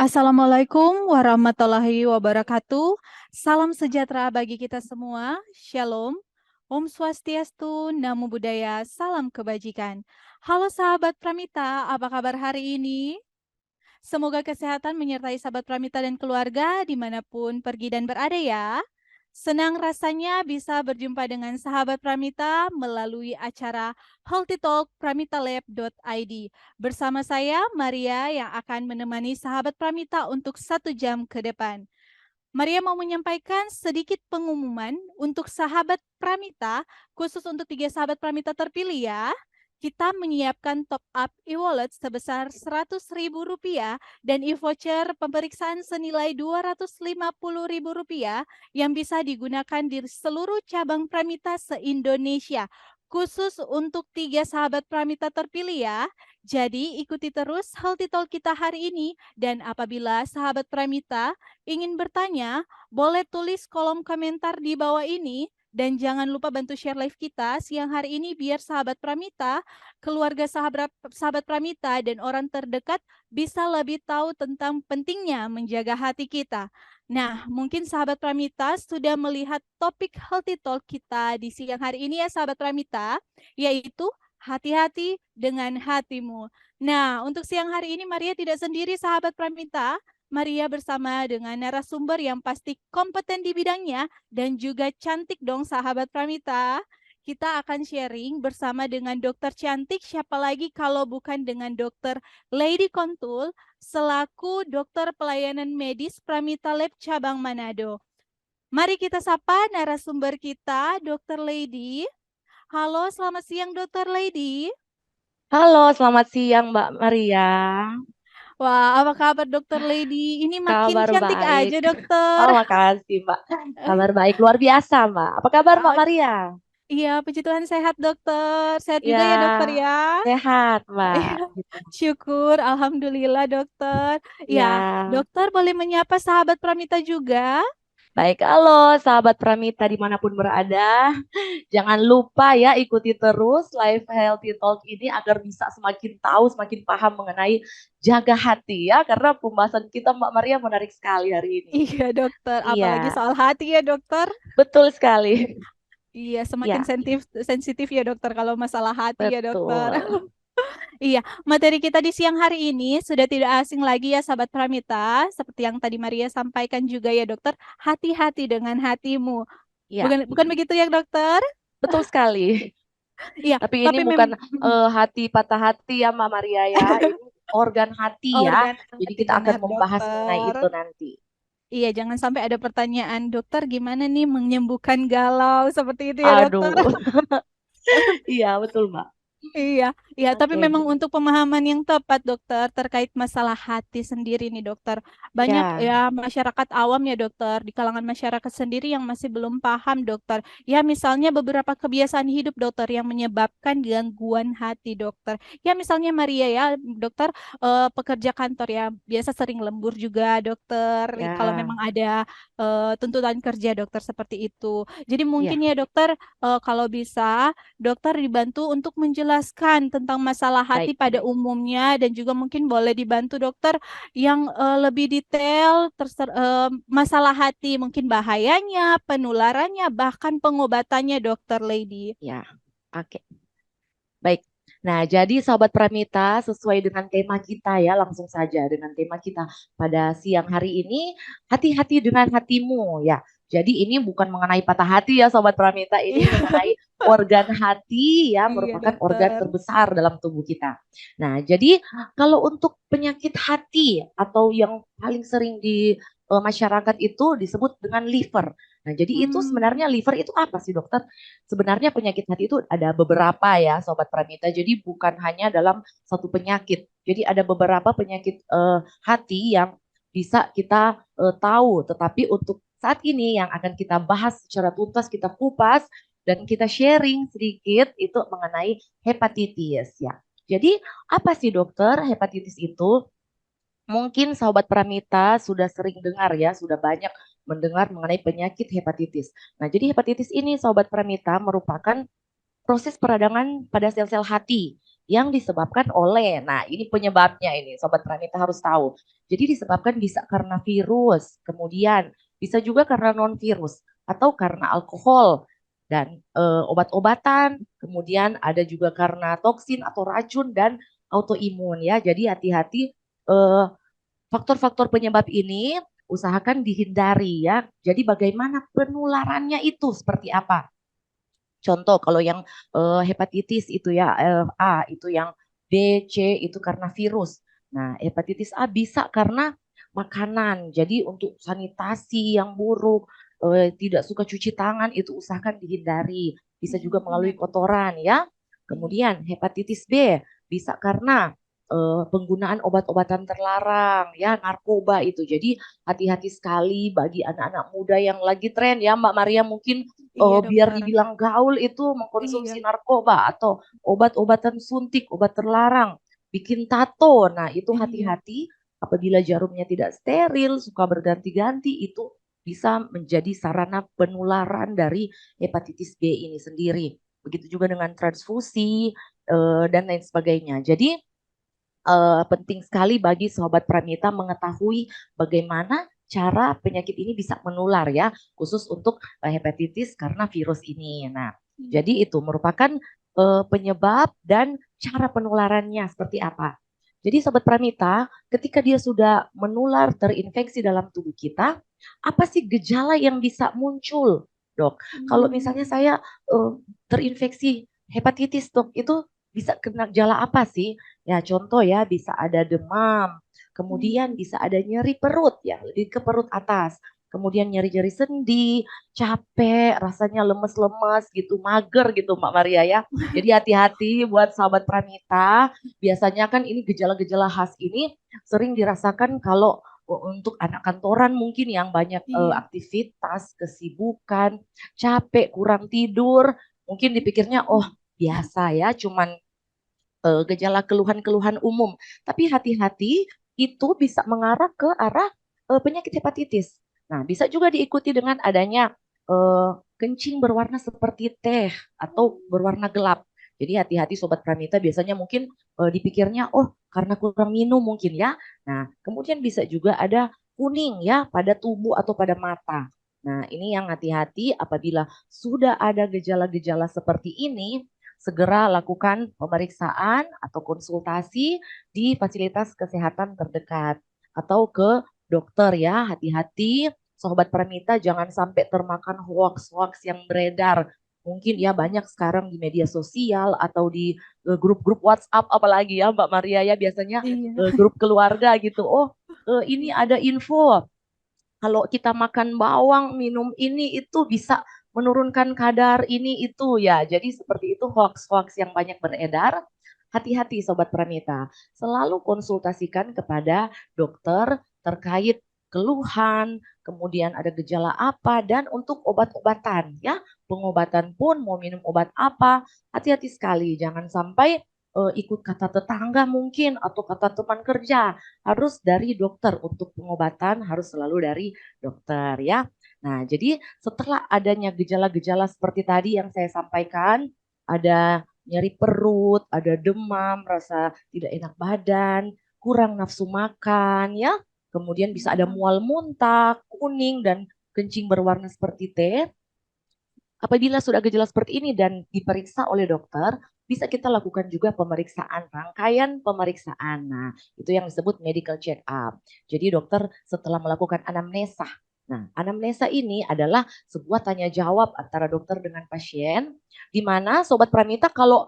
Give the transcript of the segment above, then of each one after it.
Assalamualaikum warahmatullahi wabarakatuh. Salam sejahtera bagi kita semua. Shalom. Om Swastiastu, Namo Buddhaya, salam kebajikan. Halo sahabat Pramita, apa kabar hari ini? Semoga kesehatan menyertai sahabat Pramita dan keluarga dimanapun pergi dan berada ya. Senang rasanya bisa berjumpa dengan sahabat Pramita melalui acara Healthy Talk pramitalab.id. Bersama saya, Maria, yang akan menemani sahabat Pramita untuk 1 jam ke depan. Maria mau menyampaikan sedikit pengumuman untuk sahabat Pramita, khusus untuk 3 sahabat Pramita terpilih ya. Kita menyiapkan top up e-wallet sebesar Rp100.000 dan e-voucher pemeriksaan senilai Rp250.000 yang bisa digunakan di seluruh cabang Pramita se-Indonesia. Khusus untuk 3 sahabat Pramita terpilih ya. Jadi ikuti terus Healthy Talk kita hari ini, dan apabila sahabat Pramita ingin bertanya, boleh tulis kolom komentar di bawah ini. Dan jangan lupa bantu share live kita siang hari ini biar sahabat Pramita, keluarga sahabat Pramita, dan orang terdekat bisa lebih tahu tentang pentingnya menjaga hati kita. Nah, mungkin sahabat Pramita sudah melihat topik Healthy Talk kita di siang hari ini ya sahabat Pramita, yaitu hati-hati dengan hatimu. Nah, untuk siang hari ini Maria tidak sendiri sahabat Pramita. Maria bersama dengan narasumber yang pasti kompeten di bidangnya dan juga cantik dong sahabat Pramita. Kita akan sharing bersama dengan dokter cantik, siapa lagi kalau bukan dengan dokter Lady Kontul selaku dokter pelayanan medis Pramita Lab Cabang Manado. Mari kita sapa narasumber kita, dokter Lady. Halo, selamat siang dokter Lady. Halo, selamat siang Mbak Maria. Wah, apa kabar dokter Lady? Ini makin Kabar cantik baik. aja dokter. Oh, makasih Mbak. Kabar baik, luar biasa Mbak. Apa kabar Mbak Ah, Maria? iya, puji Tuhan sehat dokter. Sehat juga ya dokter Ya, ya. sehat Mbak. Iya, Gitu. syukur, alhamdulillah dokter. Ya, Ya, dokter boleh menyapa sahabat Pramita juga. baik. Halo sahabat Pramita dimanapun berada. Jangan lupa ya ikuti terus live Healthy Talk ini agar bisa semakin tahu, semakin paham mengenai jaga hati ya. Karena pembahasan kita Mbak Maria menarik sekali hari ini. Iya dokter, apalagi Iya, soal hati ya dokter. betul sekali. Iya, semakin Ya, sensitif ya dokter kalau masalah hati ya dokter. betul. Iya, materi kita di siang hari ini sudah tidak asing lagi ya sahabat Pramita. Seperti yang tadi Maria sampaikan juga ya dokter, hati-hati dengan hatimu. Ya. Bukan bukan begitu ya dokter? Betul sekali. Iya, Tapi ini tapi bukan hati patah hati ya Mbak Maria ya. Ini organ hati ya. organ Jadi hati kita akan benar membahas mengenai dokter. itu nanti. Iya, jangan sampai ada pertanyaan, dokter gimana nih menyembuhkan galau seperti itu ya dokter. Aduh. Iya, betul Mbak. Iya, iya, tapi Oke. memang untuk pemahaman yang tepat, dokter, terkait masalah hati sendiri nih, dokter. Banyak Ya, ya masyarakat awam ya, dokter, di kalangan masyarakat sendiri yang masih belum paham, dokter. Ya, misalnya beberapa kebiasaan hidup, dokter, yang menyebabkan gangguan hati, dokter. Ya, misalnya Maria ya, dokter, pekerja kantor ya, biasa sering lembur juga, dokter. Kalau ya, memang ada tuntutan kerja, dokter, seperti itu. Jadi mungkin ya. ya, dokter, kalau bisa dokter dibantu untuk menjelaskan tentang masalah hati Baik. pada umumnya, dan juga mungkin boleh dibantu dokter yang lebih detail masalah hati, mungkin bahayanya, penularannya, bahkan pengobatannya dokter Lady. Ya. Oke. Baik. Nah, jadi sahabat Pramita, sesuai dengan tema kita ya, langsung saja dengan tema kita pada siang hari ini, hati-hati dengan hatimu ya. Jadi ini bukan mengenai patah hati ya sahabat Pramita, ini Iya, mengenai organ hati ya, iya merupakan organ dokter. terbesar dalam tubuh kita. Nah, jadi kalau untuk penyakit hati atau yang paling sering di masyarakat itu disebut dengan liver. Nah, jadi itu Hmm, sebenarnya liver itu apa sih dokter? Sebenarnya penyakit hati itu ada beberapa ya Sobat Pramita. Jadi bukan hanya dalam satu penyakit. Jadi ada beberapa penyakit hati yang bisa kita tahu. Tetapi untuk saat ini yang akan kita bahas secara tuntas, kita kupas dan kita sharing sedikit itu mengenai hepatitis ya. Jadi apa sih dokter hepatitis itu? Mungkin sahabat Pramita sudah sering dengar ya, sudah banyak mendengar mengenai penyakit hepatitis. Nah, jadi hepatitis ini sahabat Pramita merupakan proses peradangan pada sel-sel hati yang disebabkan oleh, nah ini penyebabnya ini Sobat Pranita harus tahu. Jadi disebabkan bisa karena virus, kemudian bisa juga karena non-virus, atau karena alkohol, dan obat-obatan, kemudian ada juga karena toksin atau racun dan autoimun ya. Jadi hati-hati eh, faktor-faktor penyebab ini usahakan dihindari ya. Jadi bagaimana penularannya itu seperti apa? Contoh kalau yang hepatitis itu ya A itu yang B, C itu karena virus. Nah, hepatitis A bisa karena makanan. Jadi untuk sanitasi yang buruk, tidak suka cuci tangan itu usahakan dihindari. Bisa Iya, juga melalui benar. kotoran ya. Iya. Kemudian hepatitis B bisa karena penggunaan obat-obatan terlarang ya, narkoba itu. Jadi hati-hati sekali bagi anak-anak muda yang lagi tren ya Mbak Maria, mungkin Iya, biar dokter. dibilang gaul itu mengkonsumsi Iya. narkoba atau obat-obatan suntik, obat terlarang, bikin tato. Nah, itu Iya. hati-hati apabila jarumnya tidak steril, suka berganti-ganti, itu bisa menjadi sarana penularan dari hepatitis B ini sendiri. Begitu juga dengan transfusi dan lain sebagainya. Jadi penting sekali bagi Sobat Pramita mengetahui bagaimana cara penyakit ini bisa menular ya, khusus untuk hepatitis karena virus ini. Nah, Iya. jadi itu merupakan penyebab dan cara penularannya seperti apa. Jadi Sobat Pramita, ketika dia sudah menular terinfeksi dalam tubuh kita, apa sih gejala yang bisa muncul, Dok? Kalau misalnya Hmm. saya terinfeksi hepatitis, Dok, itu bisa kena gejala apa sih? Ya contoh ya bisa ada demam, kemudian Iya. bisa ada nyeri perut ya, lebih ke perut atas. Kemudian nyeri-nyeri sendi, capek, rasanya lemes-lemes gitu, mager gitu Mbak Maria ya. Jadi hati-hati buat sahabat Pranita, biasanya kan ini gejala-gejala khas ini sering dirasakan kalau untuk anak kantoran mungkin yang banyak Iya. aktivitas, kesibukan, capek, kurang tidur, mungkin dipikirnya oh biasa ya, cuman gejala keluhan-keluhan umum. Tapi hati-hati itu bisa mengarah ke arah penyakit hepatitis. Nah, bisa juga diikuti dengan adanya kencing berwarna seperti teh atau berwarna gelap. Jadi hati-hati Sobat Pranita, biasanya mungkin dipikirnya oh karena kurang minum mungkin ya. Nah, kemudian bisa juga ada kuning ya pada tubuh atau pada mata. Nah, ini yang hati-hati apabila sudah ada gejala-gejala seperti ini, segera lakukan pemeriksaan atau konsultasi di fasilitas kesehatan terdekat atau ke dokter ya. Hati-hati Sobat Pramita, jangan sampai termakan hoax-hoax yang beredar. Mungkin ya banyak sekarang di media sosial atau di grup-grup WhatsApp, apalagi ya Mbak Maria ya, biasanya Iya. grup keluarga gitu. Oh, ini ada info kalau kita makan bawang, minum ini itu bisa menurunkan kadar ini itu ya. Jadi seperti itu hoax-hoax yang banyak beredar. Hati-hati Sobat Pranita, selalu konsultasikan kepada dokter terkait keluhan, kemudian ada gejala apa, dan untuk obat-obatan ya. Pengobatan pun mau minum obat apa, hati-hati sekali. Jangan sampai ikut kata tetangga mungkin atau kata teman kerja, harus dari dokter. Untuk pengobatan harus selalu dari dokter ya. Nah, jadi setelah adanya gejala-gejala seperti tadi yang saya sampaikan, ada nyeri perut, ada demam, rasa tidak enak badan, kurang nafsu makan ya. Kemudian bisa ada mual muntah, kuning dan kencing berwarna seperti teh. Apabila sudah gejala seperti ini dan diperiksa oleh dokter, bisa kita lakukan juga pemeriksaan, rangkaian pemeriksaan. Nah, itu yang disebut medical check up. Jadi dokter setelah melakukan anamnesa. Nah, anamnesa ini adalah sebuah tanya jawab antara dokter dengan pasien, di mana Sobat Pranita kalau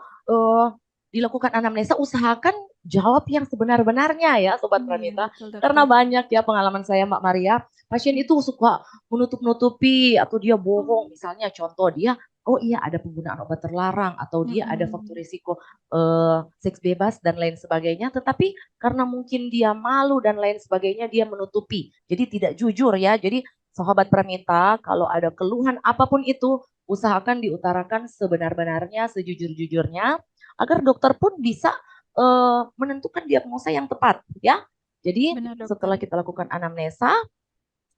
dilakukan anamnesa usahakan jawab yang sebenar-benarnya ya Sobat Iya, Pranita. betul, Karena dokter. banyak ya pengalaman saya Mbak Maria, pasien itu suka menutup-nutupi atau dia bohong. Oh. Misalnya contoh dia, oh iya ada penggunaan obat terlarang atau dia ada faktor Mm-mm. risiko seks bebas dan lain sebagainya. Tetapi karena mungkin dia malu dan lain sebagainya, dia menutupi. Jadi tidak jujur ya. Jadi sahabat Pramita, kalau ada keluhan apapun itu, usahakan diutarakan sebenar-benarnya, sejujur-jujurnya, agar dokter pun bisa menentukan diagnosa yang tepat ya. Jadi Benar, setelah dokter. kita lakukan anamnesa,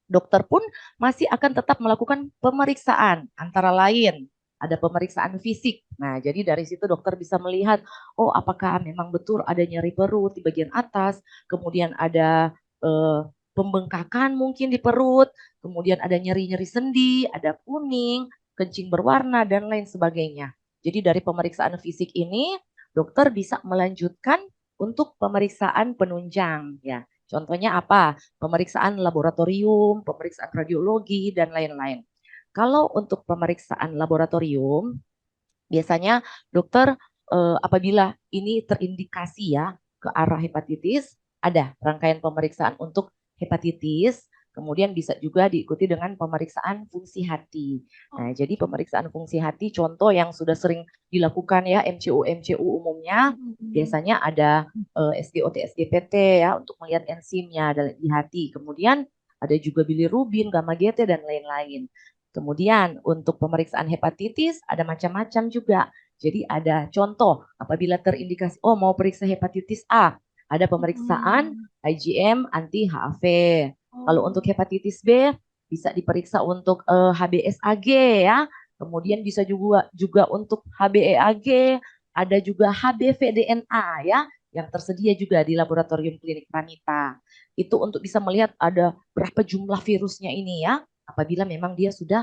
dokter pun masih akan tetap melakukan pemeriksaan antara lain ada pemeriksaan fisik. Nah, jadi dari situ dokter bisa melihat, oh apakah memang betul ada nyeri perut di bagian atas, kemudian ada pembengkakan mungkin di perut, kemudian ada nyeri-nyeri sendi, ada kuning, kencing berwarna, dan lain sebagainya. Jadi dari pemeriksaan fisik ini, dokter bisa melanjutkan untuk pemeriksaan penunjang. Ya, contohnya apa? Pemeriksaan laboratorium, pemeriksaan radiologi, dan lain-lain. Kalau untuk pemeriksaan laboratorium, biasanya dokter apabila ini terindikasi ya ke arah hepatitis, ada rangkaian pemeriksaan untuk hepatitis, kemudian bisa juga diikuti dengan pemeriksaan fungsi hati. Nah, jadi Oke. pemeriksaan fungsi hati contoh yang sudah sering dilakukan ya MCU umumnya, Mm-mm. biasanya ada SGOT SGPT ya untuk melihat enzimnya di hati. Kemudian ada juga bilirubin, gamma GT dan lain-lain. Kemudian untuk pemeriksaan hepatitis ada macam-macam juga. Jadi ada contoh apabila terindikasi, oh mau periksa hepatitis A, ada pemeriksaan Mm-mm. IgM anti HAV. Kalau untuk Oh. hepatitis B bisa diperiksa untuk HBsAg ya. Kemudian bisa juga untuk HbEAg, ada juga HBV-DNA ya yang tersedia juga di laboratorium klinik Pranita. Itu untuk bisa melihat ada berapa jumlah virusnya ini ya apabila memang dia sudah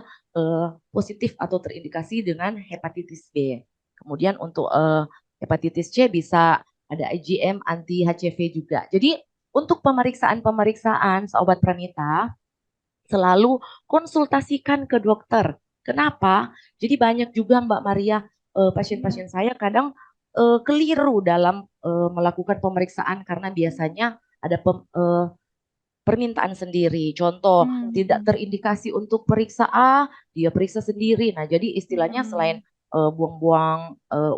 positif atau terindikasi dengan hepatitis B. Kemudian untuk hepatitis C bisa ada IgM anti HCV juga. Jadi untuk pemeriksaan-pemeriksaan Sobat Pranita selalu konsultasikan ke dokter. Kenapa? Jadi banyak juga Mbak Maria Iya. pasien-pasien saya kadang keliru dalam melakukan pemeriksaan karena biasanya ada permintaan sendiri. Contoh, tidak Mm-mm. terindikasi untuk periksa A, dia periksa sendiri. Nah, jadi istilahnya selain Mm-mm. buang-buang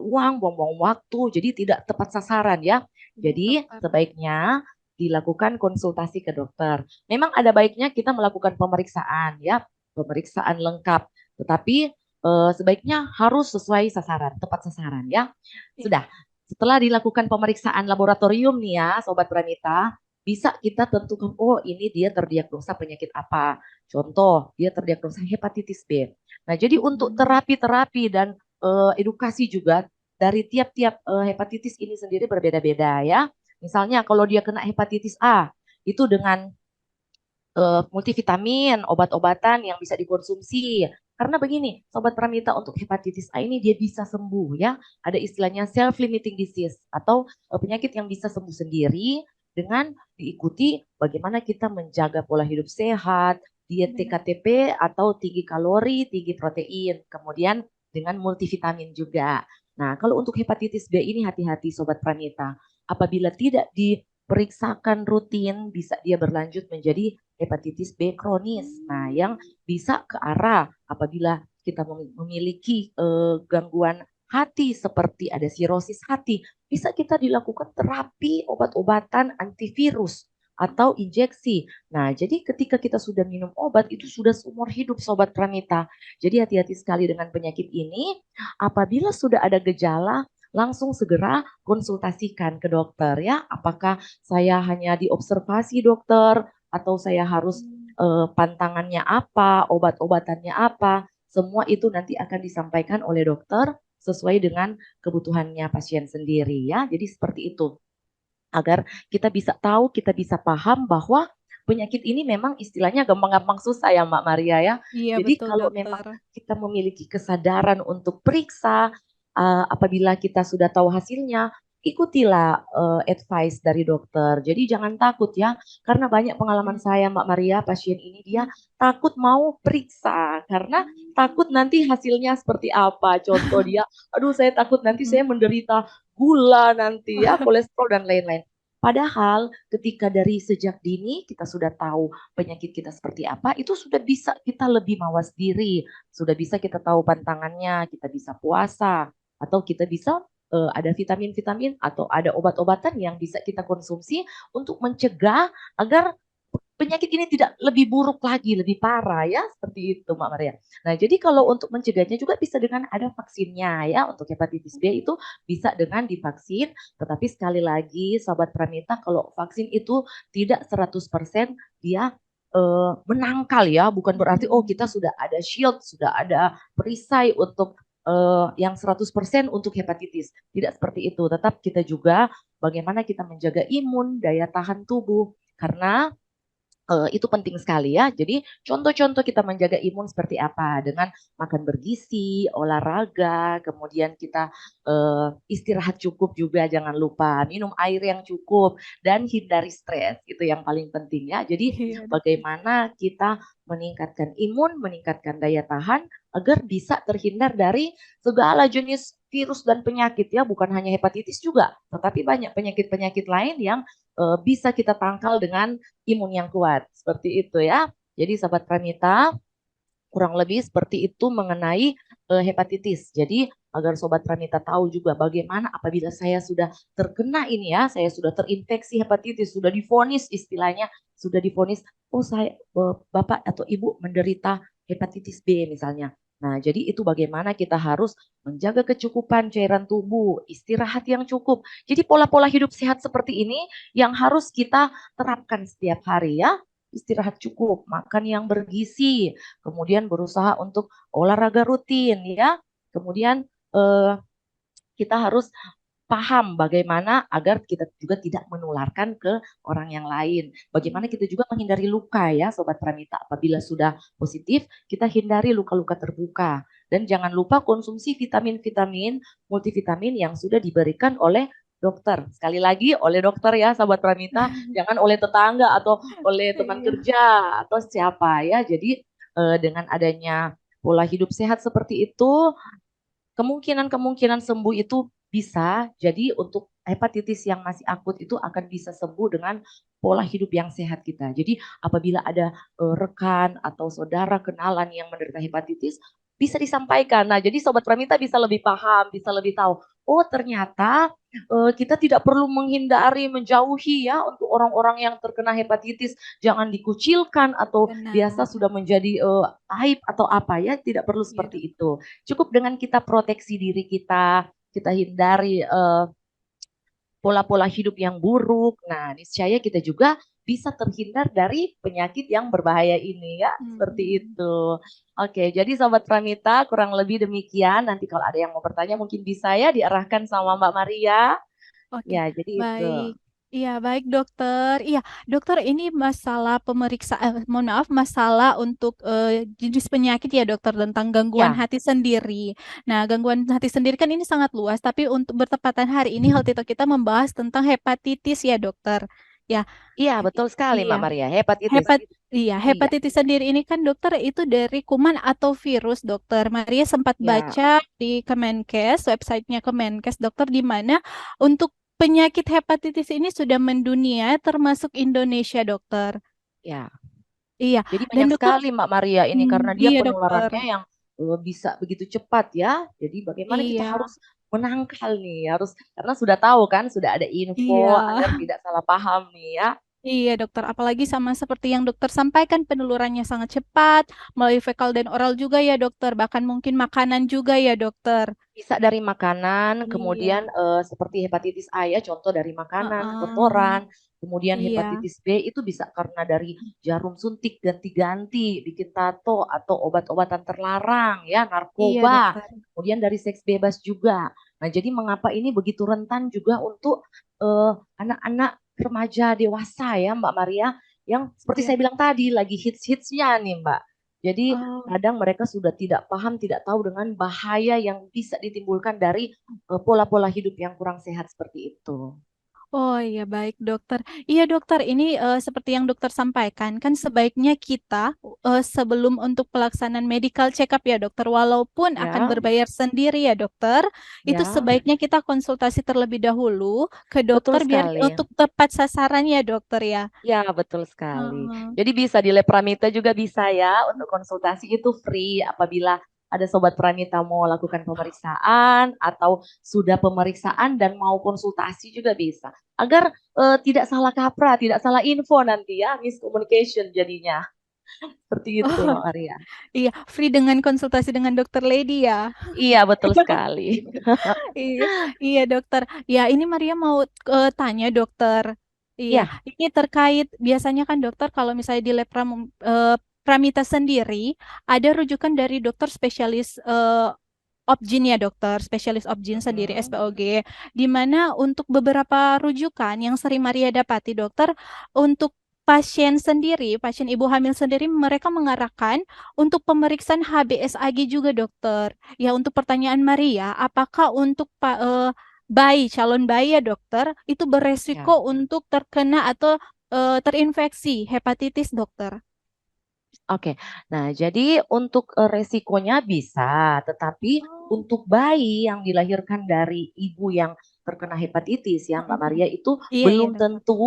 uang, buang-buang waktu, jadi tidak tepat sasaran ya. Iya, Jadi dokter. sebaiknya dilakukan konsultasi ke dokter. Memang ada baiknya kita melakukan pemeriksaan ya, pemeriksaan lengkap. Tetapi sebaiknya harus sesuai sasaran, tepat sasaran ya. Iya. Sudah. Setelah dilakukan pemeriksaan laboratorium nih ya, Sobat Pranita, bisa kita tentukan, oh ini dia terdiagnosa penyakit apa. Contoh, dia terdiagnosa hepatitis B. Nah, jadi untuk Mm-mm. terapi-terapi dan edukasi juga dari tiap-tiap hepatitis ini sendiri berbeda-beda ya. Misalnya kalau dia kena hepatitis A, itu dengan multivitamin, obat-obatan yang bisa dikonsumsi. Karena begini, Sobat Pramita untuk hepatitis A ini dia bisa sembuh ya. Ada istilahnya self-limiting disease atau penyakit yang bisa sembuh sendiri dengan diikuti bagaimana kita menjaga pola hidup sehat, diet Benar. TKTP atau tinggi kalori, tinggi protein, kemudian dengan multivitamin juga. Nah, kalau untuk hepatitis B ini hati-hati Sobat Pramita. Apabila tidak diperiksakan rutin, bisa dia berlanjut menjadi hepatitis B kronis. Nah, Hmm. yang bisa ke arah apabila kita memiliki gangguan hati seperti ada sirosis hati, bisa kita dilakukan terapi obat-obatan antivirus atau injeksi. Nah, jadi ketika kita sudah minum obat itu sudah seumur hidup Sobat Pranita. Jadi hati-hati sekali dengan penyakit ini. Apabila sudah ada gejala, langsung segera konsultasikan ke dokter ya. Apakah saya hanya diobservasi dokter atau saya harus Hmm. pantangannya apa, obat-obatannya apa, semua itu nanti akan disampaikan oleh dokter sesuai dengan kebutuhannya pasien sendiri ya. Jadi seperti itu. Agar kita bisa tahu, kita bisa paham bahwa penyakit ini memang istilahnya gampang-gampang susah ya Mbak Maria ya. Iya, Jadi betul, kalau memang dokter. kita memiliki kesadaran untuk periksa, apabila kita sudah tahu hasilnya, ikutilah advice dari dokter. Jadi jangan takut ya, karena banyak pengalaman Hmm. saya Mbak Maria, pasien ini dia Iya. takut mau periksa karena takut Hmm. nanti hasilnya seperti apa. Contoh dia, aduh saya takut nanti saya Mm-mm. menderita gula nanti ya, kolesterol dan lain-lain. Padahal ketika dari sejak dini kita sudah tahu penyakit kita seperti apa, itu sudah bisa kita lebih mawas diri, sudah bisa kita tahu pantangannya, kita bisa puasa, atau kita bisa ada vitamin-vitamin atau ada obat-obatan yang bisa kita konsumsi untuk mencegah agar penyakit ini tidak lebih buruk lagi, lebih parah ya, seperti itu Mbak Maria. Nah, jadi kalau untuk mencegahnya juga bisa dengan ada vaksinnya ya, untuk hepatitis B itu bisa dengan divaksin, tetapi sekali lagi Sobat Pranita kalau vaksin itu tidak 100% dia menangkal ya, bukan berarti oh Mm-mm. kita sudah ada shield, sudah ada perisai untuk yang 100% untuk hepatitis. Tidak seperti itu. Tetap kita juga bagaimana kita menjaga imun, daya tahan tubuh. Karena itu penting sekali ya. Jadi contoh-contoh kita menjaga imun seperti apa? Dengan makan bergizi, olahraga, kemudian kita istirahat cukup juga jangan lupa, minum air yang cukup dan hindari stres. Itu yang paling penting ya. Jadi Iya, dokter. bagaimana kita meningkatkan imun, meningkatkan daya tahan agar bisa terhindar dari segala jenis virus dan penyakit ya, bukan hanya hepatitis juga, tetapi banyak penyakit-penyakit lain yang bisa kita tangkal dengan imun yang kuat. Seperti itu ya. Jadi sahabat Pramita, kurang lebih seperti itu mengenai hepatitis. Jadi agar sobat Pramita tahu juga bagaimana apabila saya sudah terkena ini ya, saya sudah terinfeksi hepatitis, sudah divonis istilahnya, sudah divonis, oh saya Bapak atau Ibu menderita hepatitis B misalnya. Nah, jadi itu bagaimana kita harus menjaga kecukupan cairan tubuh, istirahat yang cukup. Jadi pola-pola hidup sehat seperti ini yang harus kita terapkan setiap hari ya. Istirahat cukup, makan yang bergizi, kemudian berusaha untuk olahraga rutin ya. Kemudian eh, kita harus paham bagaimana agar kita juga tidak menularkan ke orang yang lain. Bagaimana Iya. kita juga menghindari luka ya Sobat Pramita. Apabila sudah positif, kita hindari luka-luka terbuka. Dan jangan lupa konsumsi vitamin-vitamin, multivitamin yang sudah diberikan oleh dokter. Sekali lagi oleh dokter ya Sobat Pramita, jangan oleh tetangga atau oleh teman Iya. kerja atau siapa ya. Jadi dengan adanya pola hidup sehat seperti itu, kemungkinan-kemungkinan sembuh itu bisa. Jadi untuk hepatitis yang masih akut itu akan bisa sembuh dengan pola hidup yang sehat kita. Jadi apabila ada rekan atau saudara kenalan yang menderita hepatitis, bisa disampaikan. Nah, jadi Sobat Pramita bisa lebih paham, bisa lebih tahu. Oh, ternyata kita tidak perlu menghindari, menjauhi ya untuk orang-orang yang terkena hepatitis. Jangan dikucilkan atau biasa Benar. sudah menjadi aib atau apa ya. Tidak perlu Iya, seperti dokter. itu. Cukup dengan kita proteksi diri kita hindari pola-pola hidup yang buruk. Nah, niscaya kita juga bisa terhindar dari penyakit yang berbahaya ini ya, seperti Hmm. itu. Oke, jadi Sobat Pramita kurang lebih demikian. Nanti kalau ada yang mau bertanya mungkin bisa ya diarahkan sama Mbak Maria. Oke, Ya, jadi itu. baik. Iya, baik dokter. Iya, dokter ini masalah pemeriksaan, mohon maaf, masalah untuk jenis penyakit ya dokter tentang gangguan Ya, hati sendiri. Nah, gangguan hati sendiri kan ini sangat luas, tapi untuk bertepatan hari ini Healthy Talk kita membahas tentang hepatitis ya dokter. Ya, iya betul sekali iya. Mbak Maria. Hepatitis. Iya, Hepatitis sendiri ini kan dokter itu dari kuman atau virus dokter. Maria sempat ya, baca di Kemenkes, websitenya Kemenkes dokter di mana untuk penyakit hepatitis ini sudah mendunia termasuk Indonesia dokter. ya. Iya, Jadi dan banyak dokter, sekali Mbak Maria ini karena dia iya dokter, penularannya yang bisa begitu cepat ya. Jadi bagaimana kita iya, harus menangkal nih, harus karena sudah tahu kan, sudah ada info iya. agar tidak salah paham nih ya. Iya dokter, apalagi sama seperti yang dokter sampaikan penelurannya sangat cepat melalui fekal dan oral juga ya dokter, bahkan mungkin makanan juga ya dokter. Bisa dari makanan, Iya, kemudian seperti hepatitis A ya, contoh dari makanan, heeh. kotoran, kemudian Iya, hepatitis B itu bisa karena dari jarum suntik ganti-ganti, bikin tato atau obat-obatan terlarang ya, iya narkoba, dokter. kemudian dari seks bebas juga. Nah, jadi mengapa ini begitu rentan juga untuk anak-anak remaja dewasa ya, Mbak Maria, yang seperti Iya. saya bilang tadi lagi hits-hitsnya nih, Mbak. Jadi Oh, kadang mereka sudah tidak paham, tidak tahu dengan bahaya yang bisa ditimbulkan dari pola-pola hidup yang kurang sehat seperti itu. oh iya baik dokter. Iya dokter, ini seperti yang dokter sampaikan kan sebaiknya kita sebelum untuk pelaksanaan medical check up ya dokter, walaupun akan Ya, berbayar sendiri ya dokter, itu ya, sebaiknya kita konsultasi terlebih dahulu ke betul dokter biar sekali. untuk tepat sasaran ya dokter ya. Ya, betul sekali. Heeh. Jadi bisa di Lab Pramita juga bisa ya untuk konsultasi itu free apabila ada sobat Pramita mau lakukan pemeriksaan atau sudah pemeriksaan dan mau konsultasi juga bisa. Agar tidak salah kaprah, tidak salah info nanti ya, miscommunication jadinya. Seperti itu, Oh Mbak Maria. iya, free dengan konsultasi dengan dokter Lady ya. Iya, betul sekali. Iya, iya dokter. Ya, ini Maria mau tanya dokter. Iya, Ya, ini terkait biasanya kan dokter kalau misalnya di lab Pramita sendiri ada rujukan dari dokter spesialis Opjin ya dokter, spesialis Opjin sendiri Mm-mm. SPOG, di mana untuk beberapa rujukan yang sering Maria dapati dokter, untuk pasien sendiri, pasien ibu hamil sendiri, mereka mengarahkan untuk pemeriksaan HbSAg juga dokter. Ya untuk pertanyaan Maria, apakah untuk bayi, calon bayi ya dokter, itu Ya. beresiko untuk terkena atau terinfeksi hepatitis dokter? Oke, nah jadi untuk resikonya bisa, tetapi Oh. untuk bayi yang dilahirkan dari ibu yang terkena hepatitis ya Mbak Mm-mm. Maria itu Iya, iya belum dokter. tentu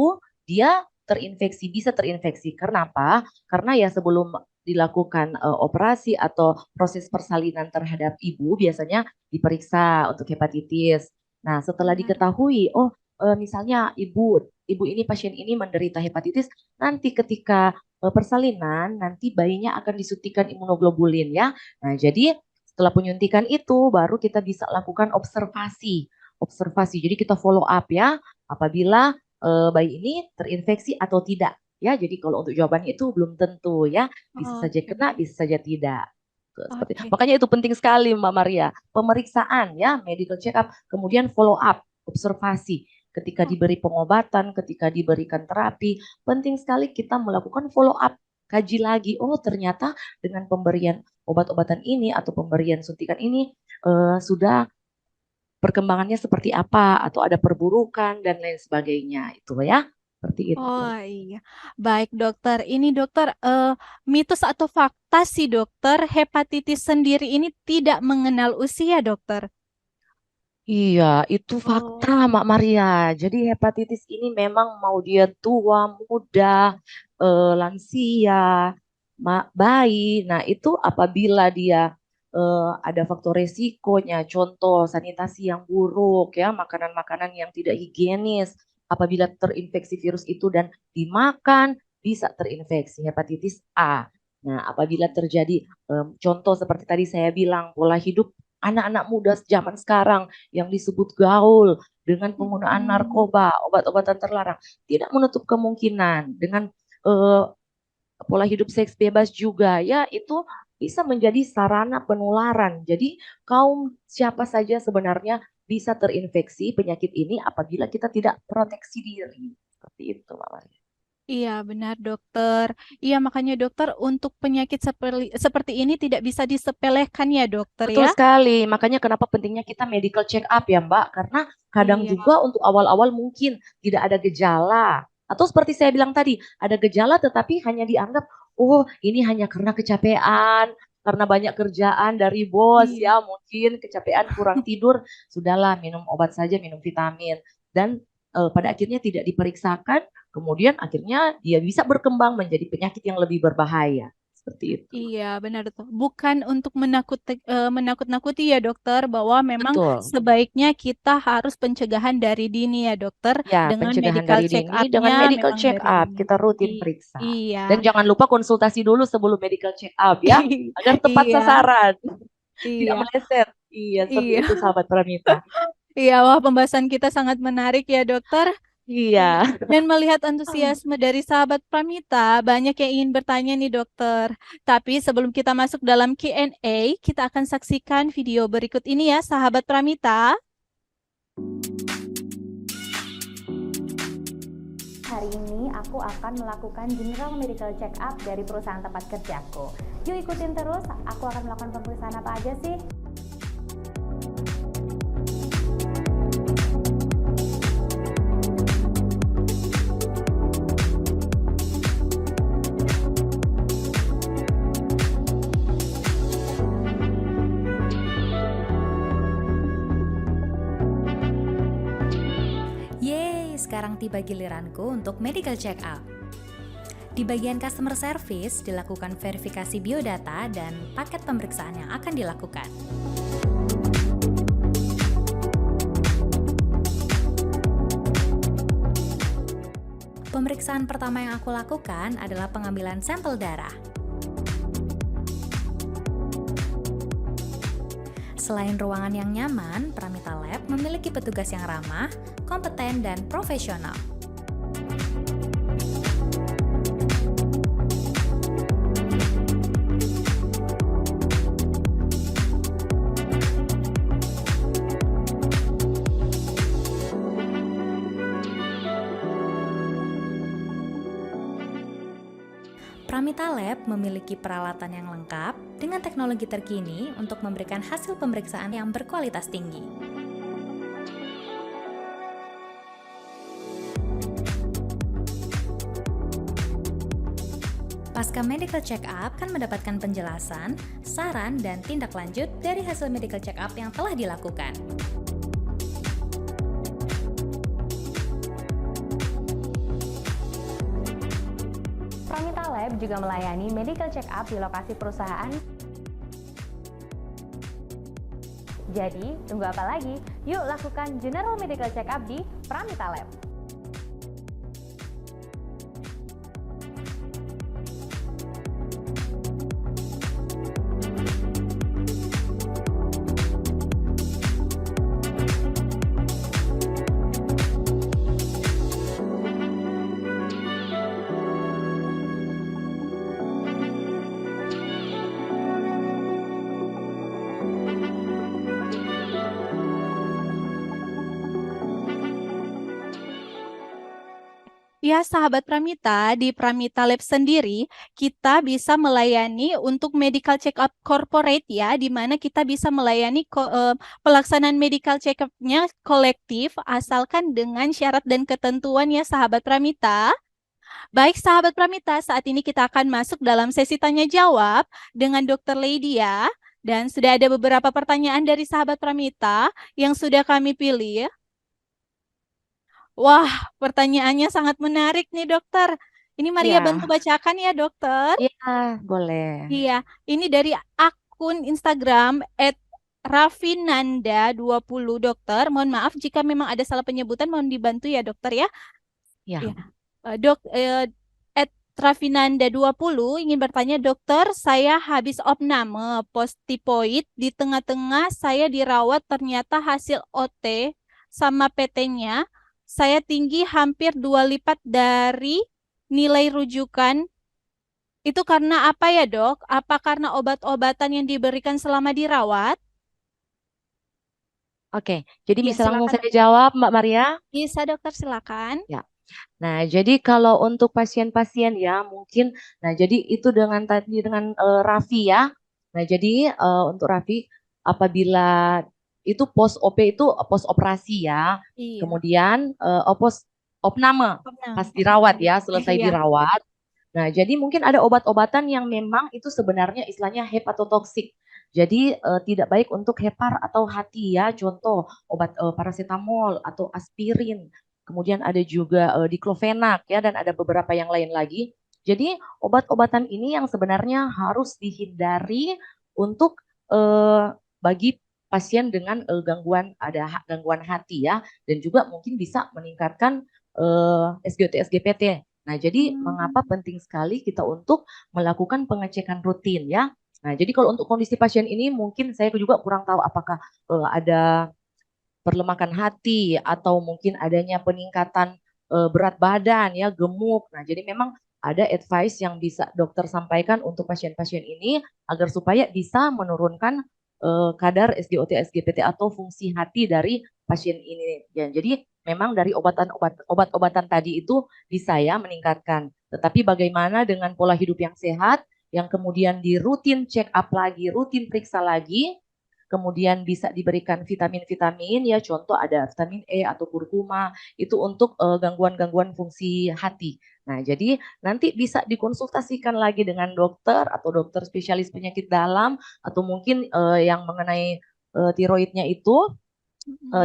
dia terinfeksi, bisa terinfeksi. Kenapa? Karena ya sebelum dilakukan operasi atau proses persalinan terhadap ibu biasanya diperiksa untuk hepatitis. Nah, setelah Benar. diketahui, oh misalnya ibu ini pasien ini menderita hepatitis, nanti ketika persalinan, nanti bayinya akan disuntikan imunoglobulin ya. Nah, jadi setelah penyuntikan itu baru kita bisa lakukan observasi. Observasi. Jadi kita follow up ya apabila bayi ini terinfeksi atau tidak. Ya, jadi kalau untuk jawabannya itu belum tentu ya. Bisa saja Oke, kena, bisa saja tidak. Tuh, seperti oke. makanya itu penting sekali Mbak Maria. Pemeriksaan ya, medical check up, kemudian follow up, observasi. Ketika Oh, diberi pengobatan, ketika diberikan terapi, penting sekali kita melakukan follow up, kaji lagi. Oh, ternyata dengan pemberian obat-obatan ini atau pemberian suntikan ini sudah perkembangannya seperti apa atau ada perburukan dan lain sebagainya. Itu ya, seperti itu. oh iya. Baik dokter. Ini dokter, mitos atau fakta sih dokter, hepatitis sendiri ini tidak mengenal usia dokter. Iya, itu fakta, Oh. Mak Maria. Jadi hepatitis ini memang mau dia tua, muda, lansia, bayi. Nah, itu apabila dia ada faktor resikonya, contoh sanitasi yang buruk, ya, makanan-makanan yang tidak higienis. Apabila terinfeksi virus itu dan dimakan, bisa terinfeksi hepatitis A. Nah, apabila terjadi contoh seperti tadi saya bilang, pola hidup anak-anak muda zaman sekarang yang disebut gaul dengan penggunaan Mm-mm. narkoba, obat-obatan terlarang, tidak menutup kemungkinan dengan eh, pola hidup seks bebas juga ya itu bisa menjadi sarana penularan. Jadi kaum siapa saja sebenarnya bisa terinfeksi penyakit ini apabila kita tidak proteksi diri. Seperti itu, Mbak Maria. Iya, benar dokter. Iya, makanya dokter untuk penyakit seperti ini tidak bisa disepelekan ya dokter Betul ya. sekali, makanya kenapa pentingnya kita medical check up ya Mbak, karena kadang Iya. juga untuk awal-awal mungkin tidak ada gejala. Atau seperti saya bilang tadi, ada gejala tetapi hanya dianggap, oh ini hanya karena kecapean, karena banyak kerjaan dari bos Iya. ya, mungkin kecapean kurang tidur, sudahlah minum obat saja, minum vitamin. Dan pada akhirnya tidak diperiksakan, kemudian akhirnya dia bisa berkembang menjadi penyakit yang lebih berbahaya. Seperti itu. Iya, benar tuh. Bukan untuk menakut-nakuti ya dokter, bahwa memang Betul. sebaiknya kita harus pencegahan dari dini ya dokter, Ya, dengan pencegahan medical dari check dini up-nya dengan medical memang check dari up. dini. Kita rutin I- periksa. iya. Dan jangan lupa konsultasi dulu sebelum medical check up ya, agar tepat Iya, sasaran, tidak iya, meleset. Iya, seperti iya. itu sahabat Pramita. Iya, wah pembahasan kita sangat menarik ya dokter. Iya. Iya. Dan melihat antusiasme dari sahabat Pramita, banyak yang ingin bertanya nih dokter. Tapi sebelum kita masuk dalam Q&A, kita akan saksikan video berikut ini ya sahabat Pramita. Hari ini aku akan melakukan general medical check up dari perusahaan tempat kerjaku. Yuk ikutin terus, aku akan melakukan pemeriksaan apa aja sih? Yeay, sekarang tiba giliranku untuk medical check up. Di bagian customer service dilakukan verifikasi biodata dan paket pemeriksaan yang akan dilakukan. Pemeriksaan pertama yang aku lakukan adalah pengambilan sampel darah. Selain ruangan yang nyaman, Pramita Lab memiliki petugas yang ramah, kompeten, dan profesional. Pramita Lab memiliki peralatan yang lengkap dengan teknologi terkini untuk memberikan hasil pemeriksaan yang berkualitas tinggi. Pasca medical check-up akan mendapatkan penjelasan, saran, dan tindak lanjut dari hasil medical check-up yang telah dilakukan. Pramita Lab juga melayani medical check-up di lokasi perusahaan. Jadi, tunggu apa lagi? Yuk lakukan general medical check-up di Pramita Lab. Ya, sahabat Pramita, di Pramita Lab sendiri kita bisa melayani untuk medical check-up corporate ya, di mana kita bisa melayani pelaksanaan medical check-up-nya kolektif asalkan dengan syarat dan ketentuan ya sahabat Pramita. Baik sahabat Pramita, saat ini kita akan masuk dalam sesi tanya jawab dengan Dr. Lady ya. Dan sudah ada beberapa pertanyaan dari sahabat Pramita yang sudah kami pilih. Wah, pertanyaannya sangat menarik nih, dokter. Ini Maria bantu Ya, bacakan ya, dokter. ya boleh. Iya, ini dari akun Instagram @rafinanda20, dokter. Mohon maaf jika memang ada salah penyebutan, mohon dibantu ya, dokter ya. Ya, Iya. Rafinanda20 ingin bertanya, dokter, saya habis opname postipoid, di tengah-tengah saya dirawat, ternyata hasil OT sama PT-nya saya tinggi hampir 2 lipat dari nilai rujukan. Itu karena apa ya, dok? Apa karena obat-obatan yang diberikan selama dirawat? oke. Jadi Ya, bisa langsung silakan. saya jawab, Mbak Maria? Bisa, dokter, silakan. Ya. Nah, jadi kalau untuk pasien-pasien ya mungkin, nah jadi itu dengan tadi dengan Raffi ya. Nah, jadi untuk Raffi apabila itu post OP itu post operasi ya. Iya. Kemudian post opname Opname. pas dirawat ya, selesai Iya. dirawat. Nah, jadi mungkin ada obat-obatan yang memang itu sebenarnya istilahnya hepatotoksik. Jadi tidak baik untuk hepar atau hati ya. Contoh obat paracetamol atau aspirin. Kemudian ada juga diclofenac ya dan ada beberapa yang lain lagi. Jadi obat-obatan ini yang sebenarnya harus dihindari untuk bagi pasien dengan gangguan hati ya dan juga mungkin bisa meningkatkan SGOT SGPT. Nah, jadi mengapa penting sekali kita untuk melakukan pengecekan rutin ya. Nah, jadi kalau untuk kondisi pasien ini mungkin saya juga kurang tahu apakah ada perlemakan hati atau mungkin adanya peningkatan berat badan ya, gemuk. Nah, jadi memang ada advice yang bisa dokter sampaikan untuk pasien-pasien ini agar supaya bisa menurunkan kadar SGOT SGPT atau fungsi hati dari pasien ini. Ya, jadi memang dari obat-obatan tadi itu bisa ya meningkatkan. Tetapi bagaimana dengan pola hidup yang sehat yang kemudian di rutin check up lagi, rutin periksa lagi, kemudian bisa diberikan vitamin-vitamin ya, contoh ada vitamin E atau kurkuma itu untuk gangguan-gangguan fungsi hati. Nah, jadi nanti bisa dikonsultasikan lagi dengan dokter atau dokter spesialis penyakit dalam atau mungkin yang mengenai tiroidnya itu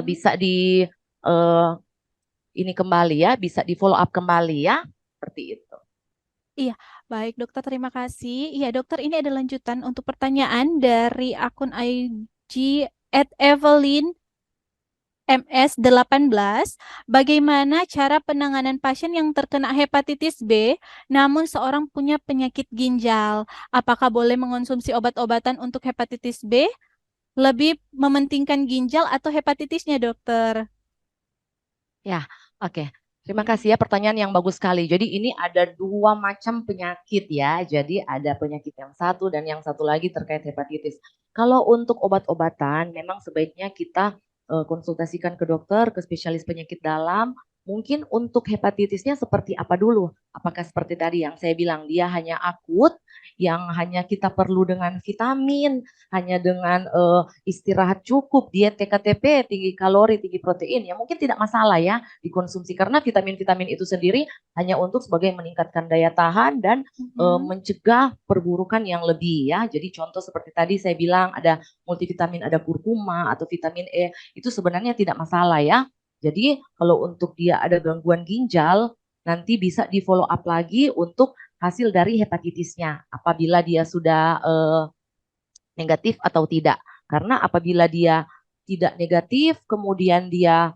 bisa di ini kembali ya, bisa di follow up kembali ya, seperti itu. Iya, baik dokter, terima kasih. Iya dokter, ini ada lanjutan untuk pertanyaan dari akun IG @Evelyn MS18. Bagaimana cara penanganan pasien yang terkena hepatitis B namun seorang punya penyakit ginjal? Apakah boleh mengonsumsi obat-obatan untuk hepatitis B? Lebih mementingkan ginjal atau hepatitisnya, dokter? Ya, oke. Terima kasih ya pertanyaan yang bagus sekali. Jadi ini ada dua macam penyakit ya. Jadi ada penyakit yang satu dan yang satu lagi terkait hepatitis. Kalau untuk obat-obatan memang sebaiknya kita konsultasikan ke dokter, ke spesialis penyakit dalam mungkin untuk hepatitisnya seperti apa dulu? Apakah seperti tadi yang saya bilang dia hanya akut, yang hanya kita perlu dengan vitamin, hanya dengan istirahat cukup, diet TKTP, tinggi kalori, tinggi protein, ya mungkin tidak masalah ya dikonsumsi karena vitamin-vitamin itu sendiri hanya untuk sebagai meningkatkan daya tahan dan mencegah perburukan yang lebih ya. Jadi contoh seperti tadi saya bilang ada multivitamin, ada kurkuma atau vitamin E, itu sebenarnya tidak masalah ya. Jadi kalau untuk dia ada gangguan ginjal, nanti bisa di follow up lagi untuk hasil dari hepatitisnya. Apabila dia sudah negatif atau tidak. Karena apabila dia tidak negatif, kemudian dia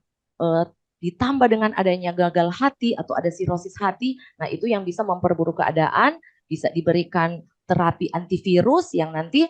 ditambah dengan adanya gagal hati atau ada sirosis hati, nah itu yang bisa memperburuk keadaan, bisa diberikan terapi antivirus yang nanti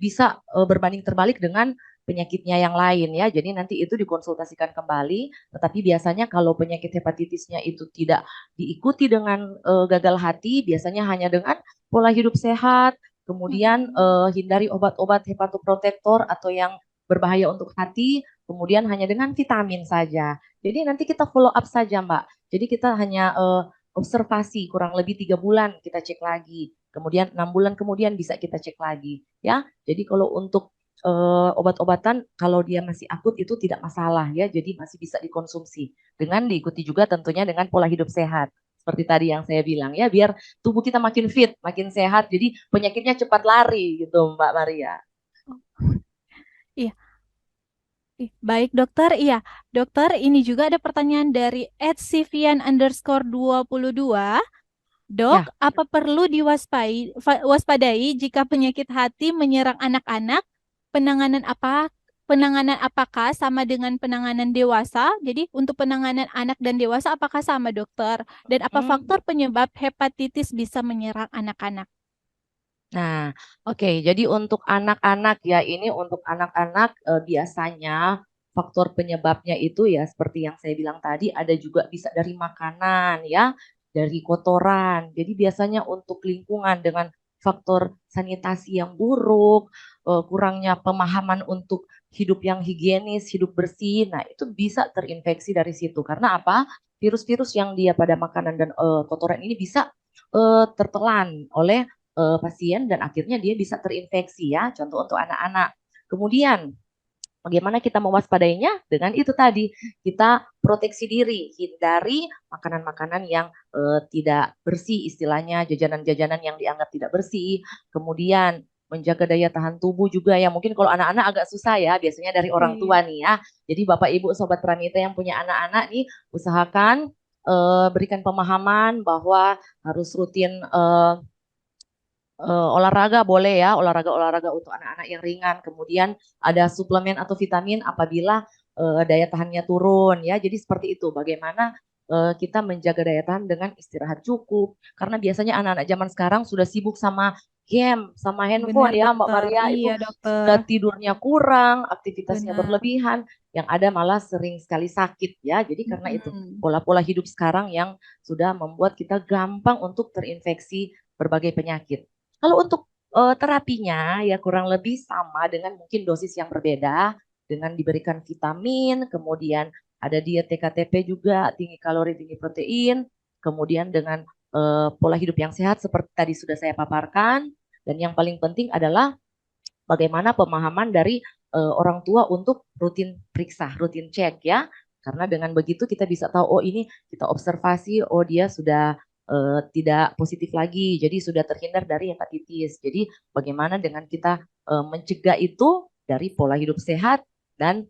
bisa berbanding terbalik dengan penyakitnya yang lain ya. Jadi nanti itu dikonsultasikan kembali. Tetapi biasanya kalau penyakit hepatitisnya itu tidak diikuti dengan gagal hati, biasanya hanya dengan pola hidup sehat, kemudian hindari obat-obat hepatoprotektor atau yang berbahaya untuk hati, kemudian hanya dengan vitamin saja. Jadi nanti kita follow up saja Mbak. Jadi kita hanya observasi kurang lebih 3 bulan kita cek lagi. Kemudian 6 bulan kemudian bisa kita cek lagi ya. Jadi kalau untuk obat-obatan kalau dia masih akut itu tidak masalah ya, jadi masih bisa dikonsumsi dengan diikuti juga tentunya dengan pola hidup sehat seperti tadi yang saya bilang ya, biar tubuh kita makin fit, makin sehat, jadi penyakitnya cepat lari gitu Mbak Maria. Iya. Baik dokter, iya dokter ini juga ada pertanyaan dari @sivian_22. Dok, Ya. apa perlu waspadai jika penyakit hati menyerang anak-anak? Penanganan apakah sama dengan penanganan dewasa? Jadi untuk penanganan anak dan dewasa apakah sama dokter? Dan apa faktor penyebab hepatitis bisa menyerang anak-anak? Nah, oke. Jadi untuk anak-anak ya, ini untuk anak-anak biasanya faktor penyebabnya itu ya seperti yang saya bilang tadi ada juga bisa dari makanan ya, dari kotoran. Jadi biasanya untuk lingkungan dengan faktor sanitasi yang buruk, kurangnya pemahaman untuk hidup yang higienis, hidup bersih. Nah, itu bisa terinfeksi dari situ. Karena apa? Virus-virus yang dia pada makanan dan kotoran ini bisa tertelan oleh pasien dan akhirnya dia bisa terinfeksi ya, contoh untuk anak-anak. Kemudian bagaimana kita mewaspadainya? Dengan itu tadi, kita proteksi diri, hindari makanan-makanan yang tidak bersih istilahnya, jajanan-jajanan yang dianggap tidak bersih. Kemudian menjaga daya tahan tubuh juga ya, mungkin kalau anak-anak agak susah ya, biasanya dari orang tua nih ya. Jadi Bapak Ibu Sobat Pramita yang punya anak-anak nih, usahakan berikan pemahaman bahwa harus rutin olahraga boleh ya, olahraga-olahraga untuk anak-anak yang ringan. Kemudian ada suplemen atau vitamin apabila daya tahannya turun ya. Jadi seperti itu. Bagaimana kita menjaga daya tahan dengan istirahat cukup. Karena biasanya anak-anak zaman sekarang sudah sibuk sama game, sama handphone Benar ya Mbak dokter, Maria. Itu iya dokter. sudah tidurnya kurang, aktivitasnya Benar. berlebihan, yang ada malah sering sekali sakit ya. Jadi karena itu pola-pola hidup sekarang yang sudah membuat kita gampang untuk terinfeksi berbagai penyakit. Kalau untuk terapinya ya kurang lebih sama dengan mungkin dosis yang berbeda dengan diberikan vitamin, kemudian ada diet TKTP juga, tinggi kalori, tinggi protein, kemudian dengan pola hidup yang sehat seperti tadi sudah saya paparkan, dan yang paling penting adalah bagaimana pemahaman dari orang tua untuk rutin periksa, rutin cek ya. Karena dengan begitu kita bisa tahu, oh ini kita observasi, oh dia sudah tidak positif lagi, jadi sudah terhindar dari hepatitis. Jadi bagaimana dengan kita mencegah itu dari pola hidup sehat dan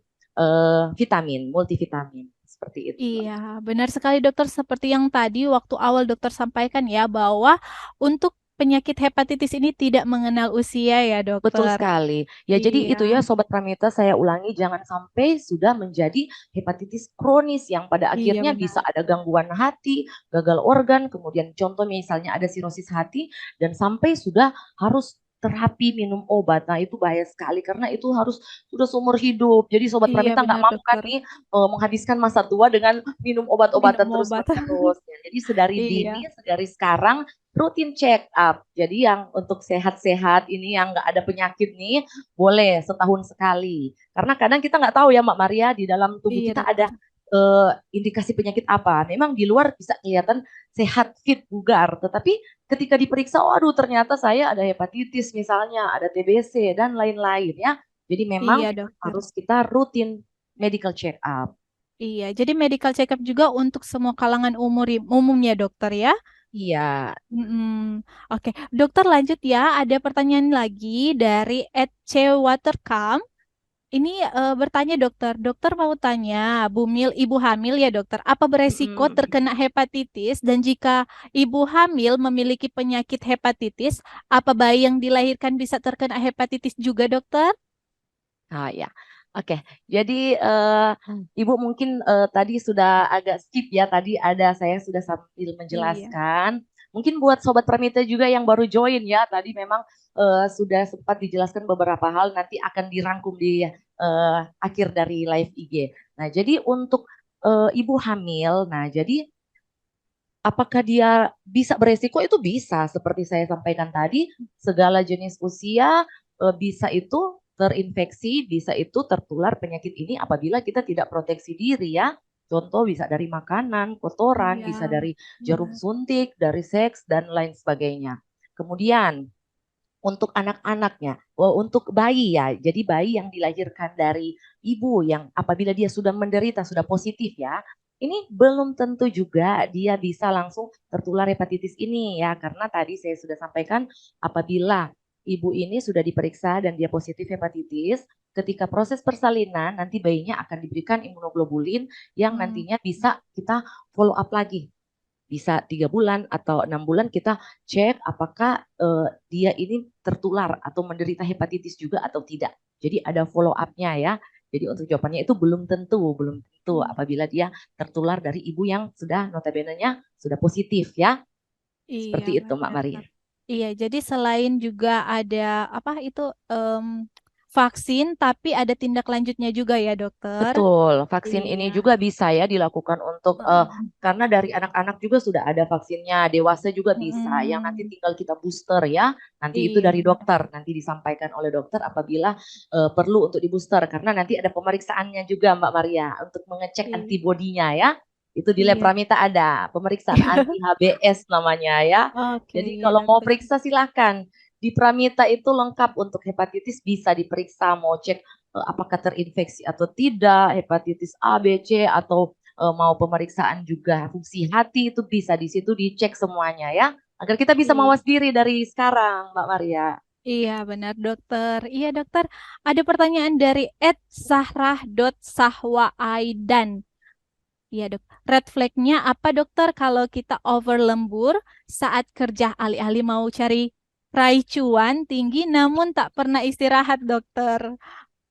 vitamin, multivitamin seperti itu. Iya, benar sekali dokter. Seperti yang tadi waktu awal dokter sampaikan ya, bahwa untuk penyakit hepatitis ini tidak mengenal usia ya Betul dokter. sekali. Ya jadi itu ya Iya, Sobat Pramita, saya ulangi jangan sampai sudah menjadi hepatitis kronis yang pada iya akhirnya bisa benar. ada gangguan hati, gagal organ, kemudian contoh misalnya ada sirosis hati dan sampai sudah harus terapi minum obat. Nah itu bahaya sekali karena itu harus sudah seumur hidup. Jadi Sobat Iya Pramita nggak benar mau kan dokter. nih menghabiskan masa tua dengan minum obat-obatan Minum terus obat. menerus. Jadi sedari Iya. dini, sedari sekarang rutin check up. Jadi yang untuk sehat-sehat ini yang nggak ada penyakit nih boleh setahun sekali. Karena kadang kita nggak tahu ya Mbak Maria di dalam tubuh Iya kita ada dokter. indikasi penyakit apa. Memang di luar bisa kelihatan sehat, fit, bugar, tetapi ketika diperiksa, waduh ternyata saya ada hepatitis misalnya, ada TBC dan lain-lain ya. Jadi memang Iya, dokter. harus kita rutin medical check up. Iya, jadi medical check up juga untuk semua kalangan umum ya, dokter ya. Iya. Oke, dokter lanjut ya. Ada pertanyaan lagi dari @cwatercam. Ini bertanya dokter, dokter mau tanya, Bumil ibu hamil ya dokter, apa beresiko Mm-mm. terkena hepatitis dan jika ibu hamil memiliki penyakit hepatitis, apa bayi yang dilahirkan bisa terkena hepatitis juga dokter? Ya, oke. Jadi Ibu mungkin tadi sudah agak skip ya. Tadi saya sudah sambil Iya. menjelaskan. Mungkin buat sobat Pramita juga yang baru join ya. Tadi memang sudah sempat dijelaskan beberapa hal. Nanti akan dirangkum di akhir dari live IG. Nah, jadi untuk ibu hamil. Nah, jadi apakah dia bisa beresiko? Itu bisa. Seperti saya sampaikan tadi, segala jenis usia bisa itu terinfeksi, bisa itu tertular penyakit ini apabila kita tidak proteksi diri ya. Contoh bisa dari makanan, kotoran, Iya, bisa dari jarum benar. suntik, dari seks, dan lain sebagainya. Kemudian untuk anak-anaknya, untuk bayi ya, jadi bayi yang dilahirkan dari ibu yang apabila dia sudah menderita, sudah positif ya, ini belum tentu juga dia bisa langsung tertular hepatitis ini ya, karena tadi saya sudah sampaikan apabila ibu ini sudah diperiksa dan dia positif hepatitis, ketika proses persalinan nanti bayinya akan diberikan imunoglobulin yang Hmm, nantinya bisa kita follow up lagi. Bisa 3 bulan atau 6 bulan kita cek apakah dia ini tertular atau menderita hepatitis juga atau tidak. Jadi ada follow up-nya ya. Jadi untuk jawabannya itu belum tentu apabila dia tertular dari ibu yang sudah notabene-nya sudah positif ya. iya Seperti itu Mbak benar. Maria. Iya, jadi selain juga ada apa itu vaksin, tapi ada tindak lanjutnya juga ya dokter. Betul, vaksin Iya. ini juga bisa ya dilakukan untuk Heeh. karena dari anak-anak juga sudah ada vaksinnya, dewasa juga bisa. Yang nanti Mm-mm. tinggal kita booster ya. Nanti itu Iya dari benar. dokter, nanti disampaikan oleh dokter apabila perlu untuk di booster karena nanti ada pemeriksaannya juga Mbak Maria untuk mengecek Iya. antibodinya ya. Itu di lab Iya. Pramita ada pemeriksaan anti HBS namanya ya. Oke, Jadi iya kalau mau dokter. periksa silahkan. Di Pramita itu lengkap untuk hepatitis bisa diperiksa, mau cek apakah terinfeksi atau tidak, hepatitis A, B, C atau mau pemeriksaan juga fungsi hati itu bisa di situ dicek semuanya ya, agar kita bisa Iya. mawas diri dari sekarang, Mbak Maria. Iya benar dokter. Iya dokter. Ada pertanyaan dari @sahrah.sahwaaidan. Iya dok. Red flag-nya apa dokter kalau kita over lembur saat kerja alih-alih mau cari raih cuan tinggi namun tak pernah istirahat dokter.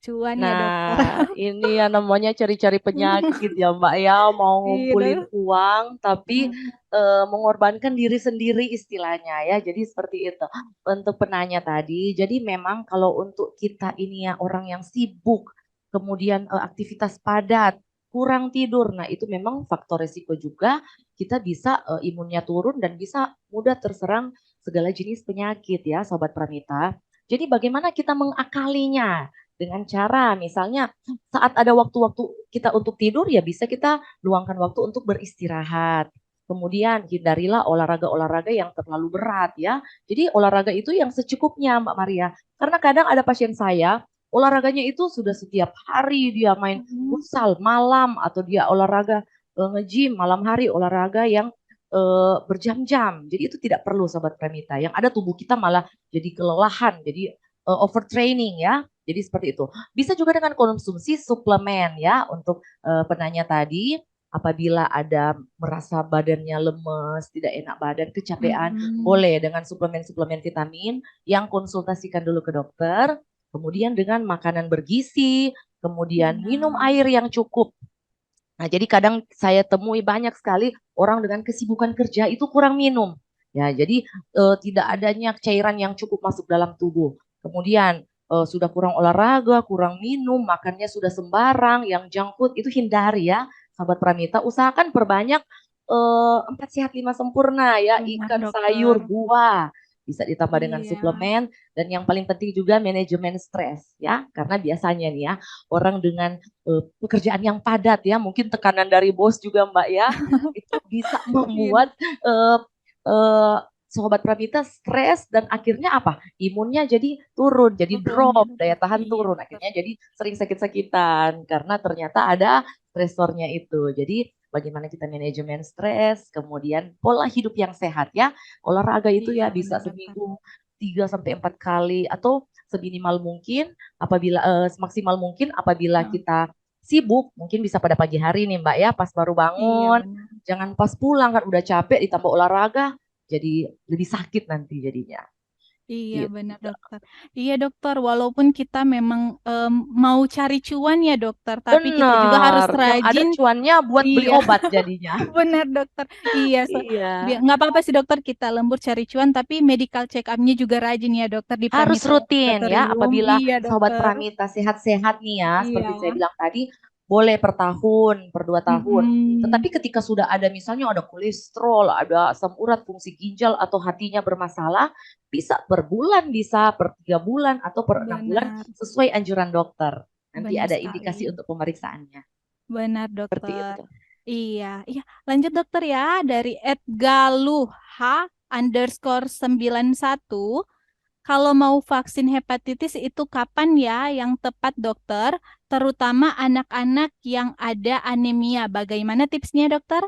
Cuan ya dokter. Nah, ini ya namanya cari-cari penyakit ya Mbak ya, mau Iya ngumpulin dok. uang tapi Hmm. mengorbankan diri sendiri istilahnya ya. Jadi seperti itu. Untuk penanya tadi, jadi memang kalau untuk kita ini ya orang yang sibuk, kemudian aktivitas padat, kurang tidur, nah itu memang faktor resiko juga kita bisa imunnya turun dan bisa mudah terserang segala jenis penyakit ya Sobat Pramita. Jadi bagaimana kita mengakalinya? Dengan cara misalnya saat ada waktu-waktu kita untuk tidur ya bisa kita luangkan waktu untuk beristirahat. Kemudian hindarilah olahraga-olahraga yang terlalu berat ya. Jadi olahraga itu yang secukupnya Mbak Maria. Karena kadang ada pasien saya olahraganya itu sudah setiap hari dia main Hmm. futsal malam atau dia olahraga nge-gym malam hari olahraga yang berjam-jam. Jadi itu tidak perlu Sobat Premita. Yang ada tubuh kita malah jadi kelelahan, jadi overtraining ya. Jadi seperti itu. Bisa juga dengan konsumsi suplemen ya untuk penanya tadi apabila ada merasa badannya lemes, tidak enak badan, kecapean, Hmm. boleh dengan suplemen-suplemen vitamin yang konsultasikan dulu ke dokter. Kemudian dengan makanan bergizi, kemudian minum Benar. air yang cukup. Nah, jadi kadang saya temui banyak sekali orang dengan kesibukan kerja itu kurang minum. Ya, jadi tidak adanya cairan yang cukup masuk dalam tubuh. Kemudian sudah kurang olahraga, kurang minum, makannya sudah sembarang, yang junk food itu hindari ya, sahabat Pramita. Usahakan perbanyak 4 sehat 5 sempurna ya, Benar ikan, sayur, dokter. buah. bisa ditambah dengan Iya. suplemen, dan yang paling penting juga manajemen stres ya, karena biasanya nih ya orang dengan pekerjaan yang padat ya, mungkin tekanan dari bos juga Mbak ya, itu bisa Iya, membuat eh, eh, Sobat Pramita stres dan akhirnya apa? Imunnya jadi turun, jadi turun ya drop, daya dokter. tahan Iya turun. dokter. Akhirnya jadi sering sakit-sakitan karena ternyata ada stresornya itu. Jadi bagaimana kita manajemen stres, kemudian pola hidup yang sehat ya. Olahraga itu Iya ya benar bisa dokter. seminggu 3 sampai 4 kali atau seminimal mungkin apabila semaksimal mungkin apabila Heeh. kita sibuk, mungkin bisa pada pagi hari nih Mbak ya, pas baru Iya bangun. benar. Jangan pas pulang kan udah capek ditambah olahraga, jadi lebih sakit nanti jadinya. Iya Gitu. benar dokter. Iya dokter, walaupun kita memang mau cari cuan ya dokter, tapi kita juga harus Bener, yang ada rajin. cuannya buat beli Iya, obat jadinya. benar dokter. Iya, Iya. nggak apa-apa sih dokter kita lembur cari cuan, tapi medical check up-nya juga rajin ya dokter di Harus Pramita rutin ya, Laboratorium. apabila Iya Sobat dokter. Pramita sehat-sehat nih ya, seperti saya Iya. bilang tadi, boleh per tahun, per 2 tahun. Mm-mm. Tetapi ketika sudah ada misalnya ada kolesterol, ada asam urat, fungsi ginjal, atau hatinya bermasalah, bisa per bulan, bisa per 3 bulan, atau per 6 bulan, Benar, sesuai anjuran dokter. Nanti benar ada indikasi sekali. untuk pemeriksaannya. Benar Seperti dokter. itu. Iya, iya. Lanjut dokter ya dari @galuh_91. Kalau mau vaksin hepatitis itu kapan ya yang tepat dokter? Terutama anak-anak yang ada anemia. Bagaimana tipsnya dokter?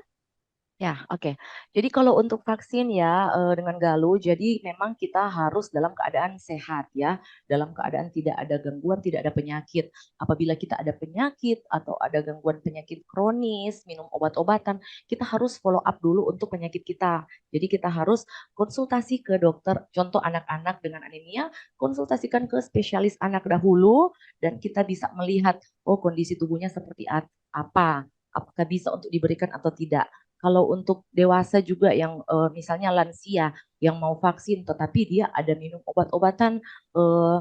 Ya, oke. Jadi kalau untuk vaksin ya dengan Galuh, jadi memang kita harus dalam keadaan sehat ya, dalam keadaan tidak ada gangguan, tidak ada penyakit. Apabila kita ada penyakit atau ada gangguan penyakit kronis, minum obat-obatan, kita harus follow up dulu untuk penyakit kita. Jadi kita harus konsultasi ke dokter. Contoh anak-anak dengan anemia, konsultasikan ke spesialis anak dahulu dan kita bisa melihat oh kondisi tubuhnya seperti apa, apakah bisa untuk diberikan atau tidak. Kalau untuk dewasa juga yang misalnya lansia yang mau vaksin tetapi dia ada minum obat-obatan eh,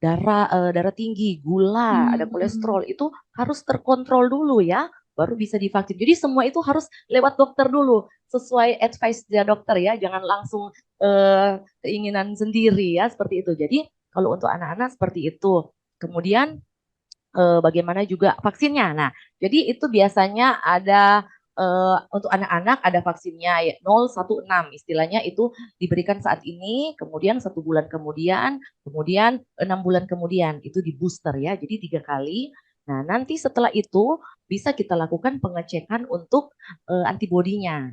darah tinggi, gula, ada Hmm, kolesterol itu harus terkontrol dulu ya, baru bisa divaksin. Jadi semua itu harus lewat dokter dulu sesuai advice dia dokter ya, jangan langsung keinginan sendiri ya seperti itu. Jadi kalau untuk anak-anak seperti itu. Kemudian bagaimana juga vaksinnya. Nah, jadi itu biasanya ada untuk anak-anak ada vaksinnya ya, 016 istilahnya itu diberikan saat ini, kemudian 1 bulan kemudian, kemudian 6 bulan kemudian itu di booster ya, jadi 3 kali. Nah, nanti setelah itu bisa kita lakukan pengecekan untuk antibodinya.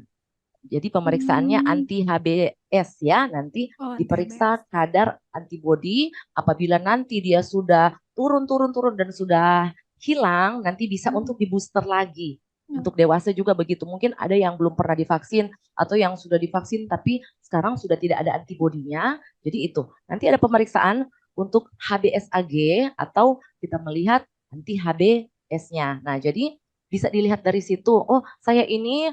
Jadi pemeriksaannya hmm. anti HBS ya, nanti Oh, diperiksa anti-HBS. kadar antibodi. Apabila nanti dia sudah turun dan sudah hilang, nanti bisa Hmm. untuk di booster lagi. Oh, Untuk dewasa juga begitu. Mungkin ada yang belum pernah divaksin atau yang sudah divaksin tapi sekarang sudah tidak ada antibodinya. Jadi itu. Nanti ada pemeriksaan untuk HBsAg atau kita melihat anti HBS-nya. Nah, jadi bisa dilihat dari situ. Oh, saya ini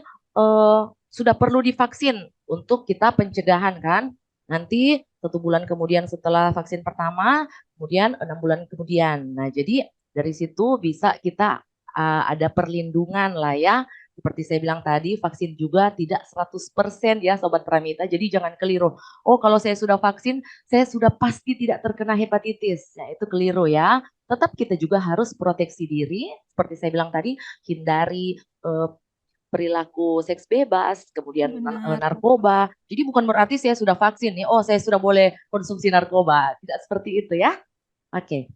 sudah perlu divaksin untuk kita pencegahan kan. Nanti 1 bulan kemudian setelah vaksin pertama, kemudian 6 bulan kemudian. Nah, jadi dari situ bisa kita ada perlindungan lah ya. Seperti saya bilang tadi, vaksin juga tidak 100% ya Sobat Pramita. Jadi jangan keliru. Oh kalau saya sudah vaksin, saya sudah pasti tidak terkena hepatitis. Nah itu keliru ya. Tetap kita juga harus proteksi diri. Seperti saya bilang tadi, hindari perilaku seks bebas, kemudian benar dokter. narkoba. Jadi bukan berarti saya sudah vaksin nih, oh saya sudah boleh konsumsi narkoba. Tidak seperti itu ya. Oke,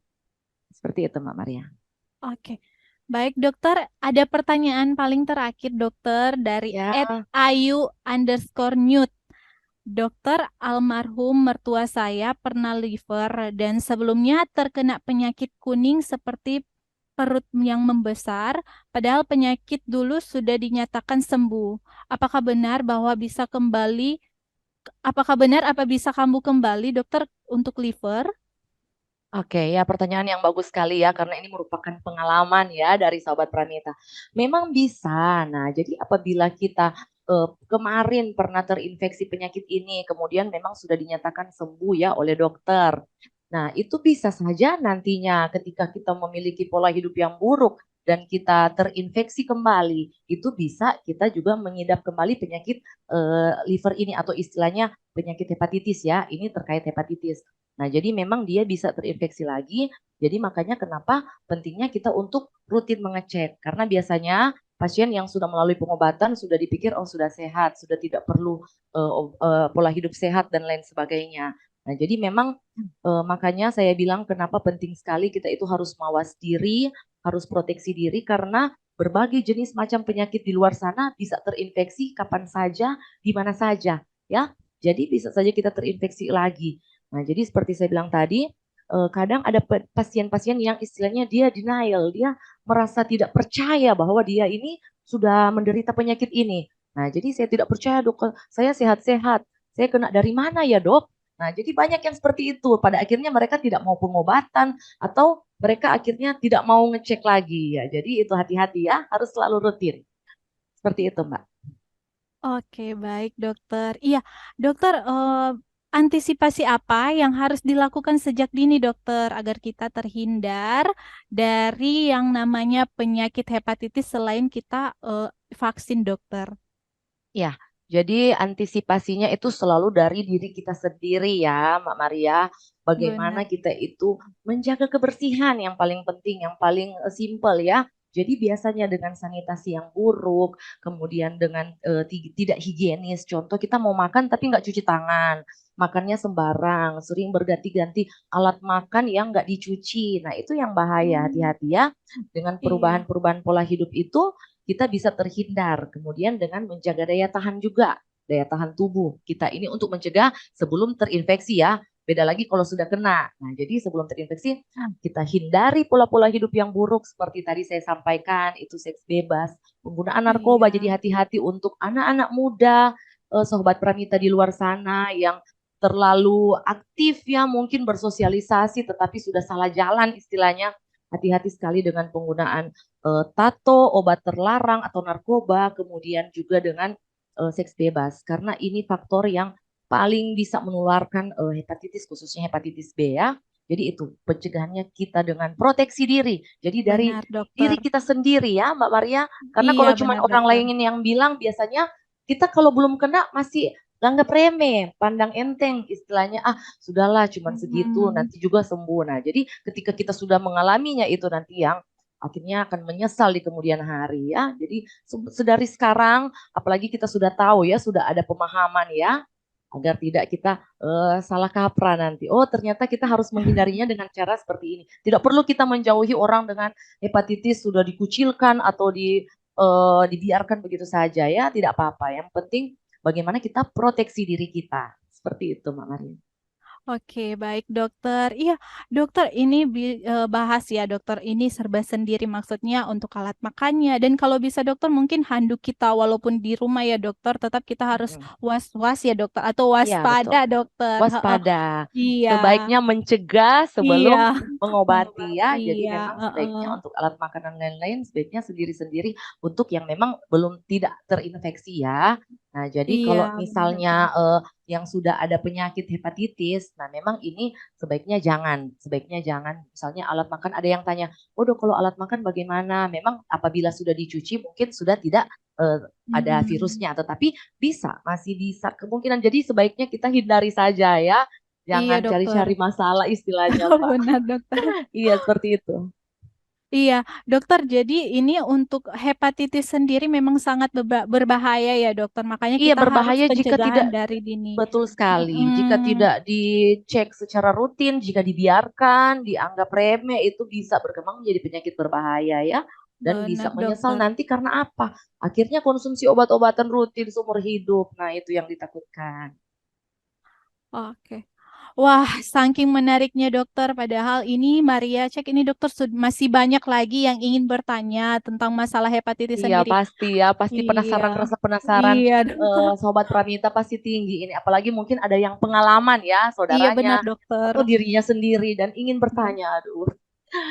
seperti itu Mbak Maria. Oke. Baik dokter, ada pertanyaan paling terakhir dokter dari Ya, @ayu_newt. Dokter, almarhum mertua saya pernah liver dan sebelumnya terkena penyakit kuning seperti perut yang membesar, padahal penyakit dulu sudah dinyatakan sembuh. Apakah benar bahwa bisa kembali, apakah benar apa bisa kambuh kembali dokter untuk liver? oke ya pertanyaan yang bagus sekali ya karena ini merupakan pengalaman ya dari Sobat Pranita. Memang bisa. Nah, jadi apabila kita kemarin pernah terinfeksi penyakit ini, kemudian memang sudah dinyatakan sembuh ya oleh dokter. Nah, itu bisa saja nantinya ketika kita memiliki pola hidup yang buruk, dan kita terinfeksi kembali, itu bisa kita juga mengidap kembali penyakit liver ini atau istilahnya penyakit hepatitis ya. Ini terkait hepatitis. Nah, jadi memang dia bisa terinfeksi lagi. Jadi makanya kenapa pentingnya kita untuk rutin mengecek. Karena biasanya pasien yang sudah melalui pengobatan sudah dipikir oh sudah sehat, sudah tidak perlu pola hidup sehat dan lain sebagainya. Nah, jadi memang makanya saya bilang kenapa penting sekali kita itu harus mawas diri, harus proteksi diri karena berbagai jenis macam penyakit di luar sana bisa terinfeksi kapan saja, di mana saja, ya. Jadi bisa saja kita terinfeksi lagi. Nah, jadi seperti saya bilang tadi, kadang ada pasien-pasien yang istilahnya dia denial, dia merasa tidak percaya bahwa dia ini sudah menderita penyakit ini. Nah, jadi saya tidak percaya dok, saya sehat-sehat, saya kena dari mana ya dok? Nah, jadi banyak yang seperti itu. Pada akhirnya mereka tidak mau pengobatan atau mereka akhirnya tidak mau ngecek lagi ya. Jadi itu hati-hati ya, harus selalu rutin. Seperti itu, Mbak. Oke, baik dokter. Iya, dokter, antisipasi apa yang harus dilakukan sejak dini dokter agar kita terhindar dari yang namanya penyakit hepatitis selain kita vaksin dokter? Ya, jadi antisipasinya itu selalu dari diri kita sendiri ya, Mbak Maria. Bagaimana Benar. kita itu menjaga kebersihan yang paling penting, yang paling simpel ya. Jadi biasanya dengan sanitasi yang buruk, kemudian dengan tidak higienis. Contoh kita mau makan tapi nggak cuci tangan, makannya sembarang, sering berganti-ganti alat makan yang nggak dicuci. Nah itu yang bahaya, Hmm, hati-hati ya. Dengan iya. perubahan-perubahan pola hidup itu kita bisa terhindar. Kemudian dengan menjaga daya tahan juga, daya tahan tubuh kita ini untuk mencegah sebelum terinfeksi ya. Beda lagi kalau sudah kena. Nah, jadi sebelum terinfeksi kita hindari pola-pola hidup yang buruk seperti tadi saya sampaikan, itu seks bebas, penggunaan narkoba. Jadi Iya. hati-hati untuk anak-anak muda, sobat Pramita di luar sana yang terlalu aktif ya mungkin bersosialisasi tetapi sudah salah jalan istilahnya. Hati-hati sekali dengan penggunaan tato, obat terlarang atau narkoba, kemudian juga dengan seks bebas. Karena ini faktor yang paling bisa menularkan hepatitis, khususnya hepatitis B ya. Jadi itu pencegahannya kita dengan proteksi diri. Jadi dari Benar diri dokter. kita sendiri ya Mbak Maria. Karena Iya, kalau cuma benar orang dokter. lain yang bilang biasanya kita kalau belum kena masih anggap remeh, pandang enteng istilahnya ah sudahlah cuman segitu Hmm, nanti juga sembuh. Nah, jadi ketika kita sudah mengalaminya itu nanti yang akhirnya akan menyesal di kemudian hari ya. Jadi sedari sekarang apalagi kita sudah tahu ya, sudah ada pemahaman ya agar tidak kita salah kaprah nanti. Oh, ternyata kita harus menghindarinya dengan cara seperti ini. Tidak perlu kita menjauhi orang dengan hepatitis sudah dikucilkan atau dibiarkan begitu saja ya, tidak apa-apa. Yang penting bagaimana kita proteksi diri kita. Seperti itu, Mbak Maria. Oke, baik dokter. Iya, dokter ini bahas ya dokter ini serba sendiri maksudnya untuk alat makannya dan kalau bisa dokter mungkin handuk kita walaupun di rumah ya dokter tetap kita harus Mm-mm. was-was ya dokter atau Iya, betul. waspada dokter. Heeh. Waspada. Iya, Sebaiknya mencegah iya, sebelum mengobati ya. Jadi iya, memang heeh. sebaiknya untuk alat makanan lain-lain sebaiknya sendiri-sendiri untuk yang memang belum tidak terinfeksi ya. Nah, jadi Iya, kalau benar misalnya dokter. yang sudah ada penyakit hepatitis, nah memang ini sebaiknya jangan. Misalnya alat makan ada yang tanya, "Oh, dok, kalau alat makan bagaimana?" Memang apabila sudah dicuci mungkin sudah tidak ada Mm-mm. virusnya, tetapi masih bisa kemungkinan. Jadi sebaiknya kita hindari saja ya. Iya Jangan dokter. cari-cari masalah istilahnya, Mbak. Benar dokter. Iya, seperti itu. Iya, dokter. Jadi ini untuk hepatitis sendiri memang sangat berbahaya ya, dokter. Makanya Iya, kita harus berbahaya jika pencegahan tidak dari dini. betul sekali. Jika Mm-mm, tidak dicek secara rutin, jika dibiarkan, dianggap remeh, itu bisa berkembang menjadi penyakit berbahaya ya. Dan bisa benar, menyesal dokter. nanti karena apa? Akhirnya konsumsi obat-obatan rutin seumur hidup. Nah, itu yang ditakutkan. Oke. Wah, saking menariknya dokter. Padahal ini Maria cek ini dokter masih banyak lagi yang ingin bertanya tentang masalah hepatitis Iya sendiri. pasti ya, pasti Iya, penasaran rasa penasaran iya dokter. Sobat Pramita pasti tinggi ini. Apalagi mungkin ada yang pengalaman ya Iya saudaranya benar dokter. atau dirinya sendiri dan ingin bertanya. Aduh,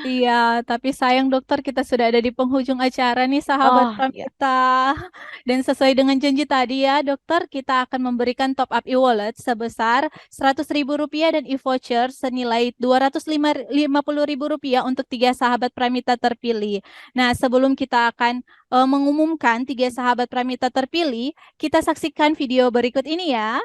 Iya, tapi sayang dokter kita sudah ada di penghujung acara nih sahabat Oh ya, Pramita. Dan sesuai dengan janji tadi ya dokter, kita akan memberikan top up e-wallet sebesar Rp100.000 dan e-voucher senilai Rp250.000 untuk 3 sahabat Pramita terpilih. Nah, sebelum kita akan mengumumkan 3 sahabat Pramita terpilih, kita saksikan video berikut ini ya.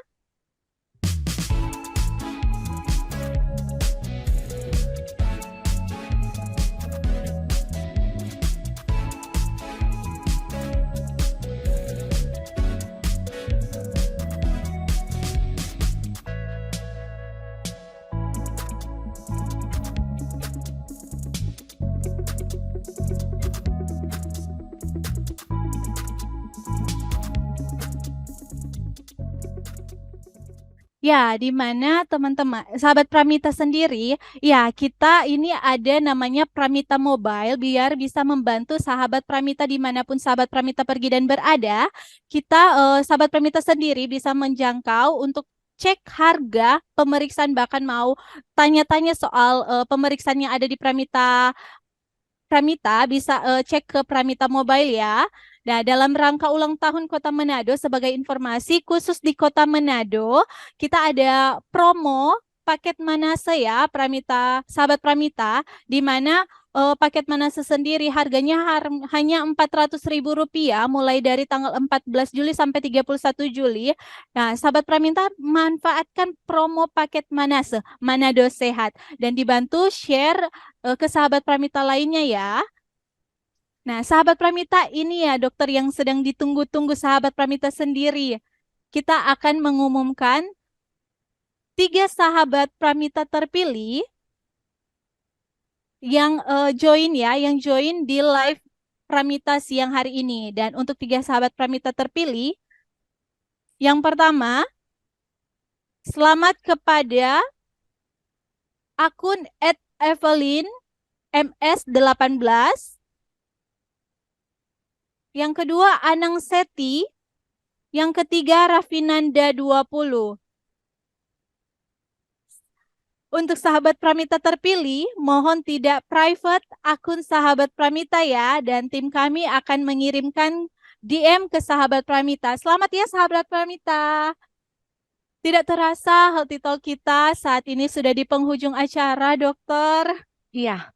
Ya, di mana teman-teman, sahabat Pramita sendiri, ya kita ini ada namanya Pramita Mobile biar bisa membantu sahabat Pramita dimanapun sahabat Pramita pergi dan berada. Kita, sahabat Pramita sendiri bisa menjangkau untuk cek harga pemeriksaan bahkan mau tanya-tanya soal pemeriksaan yang ada di Pramita bisa cek ke Pramita Mobile ya. Nah, dalam rangka ulang tahun Kota Manado sebagai informasi khusus di Kota Manado, kita ada promo paket Manase ya, Pramita, sahabat Pramita, di mana paket Manase sendiri harganya hanya Rp400.000 mulai dari tanggal 14 Juli sampai 31 Juli. Nah, sahabat Pramita manfaatkan promo paket Manase, Manado Sehat dan dibantu share ke sahabat Pramita lainnya ya. Nah, sahabat Pramita ini ya dokter yang sedang ditunggu-tunggu sahabat Pramita sendiri. Kita akan mengumumkan 3 sahabat Pramita terpilih yang join ya, yang join di live Pramita siang hari ini. Dan untuk 3 sahabat Pramita terpilih, yang pertama, selamat kepada akun @evelyn ms18. Yang kedua, Anang Seti. Yang ketiga, Rafinanda 20. Untuk sahabat Pramita terpilih, mohon tidak private akun sahabat Pramita ya. Dan tim kami akan mengirimkan DM ke sahabat Pramita. Selamat ya sahabat Pramita. Tidak terasa Healthy Talk kita saat ini sudah di penghujung acara dokter. iya.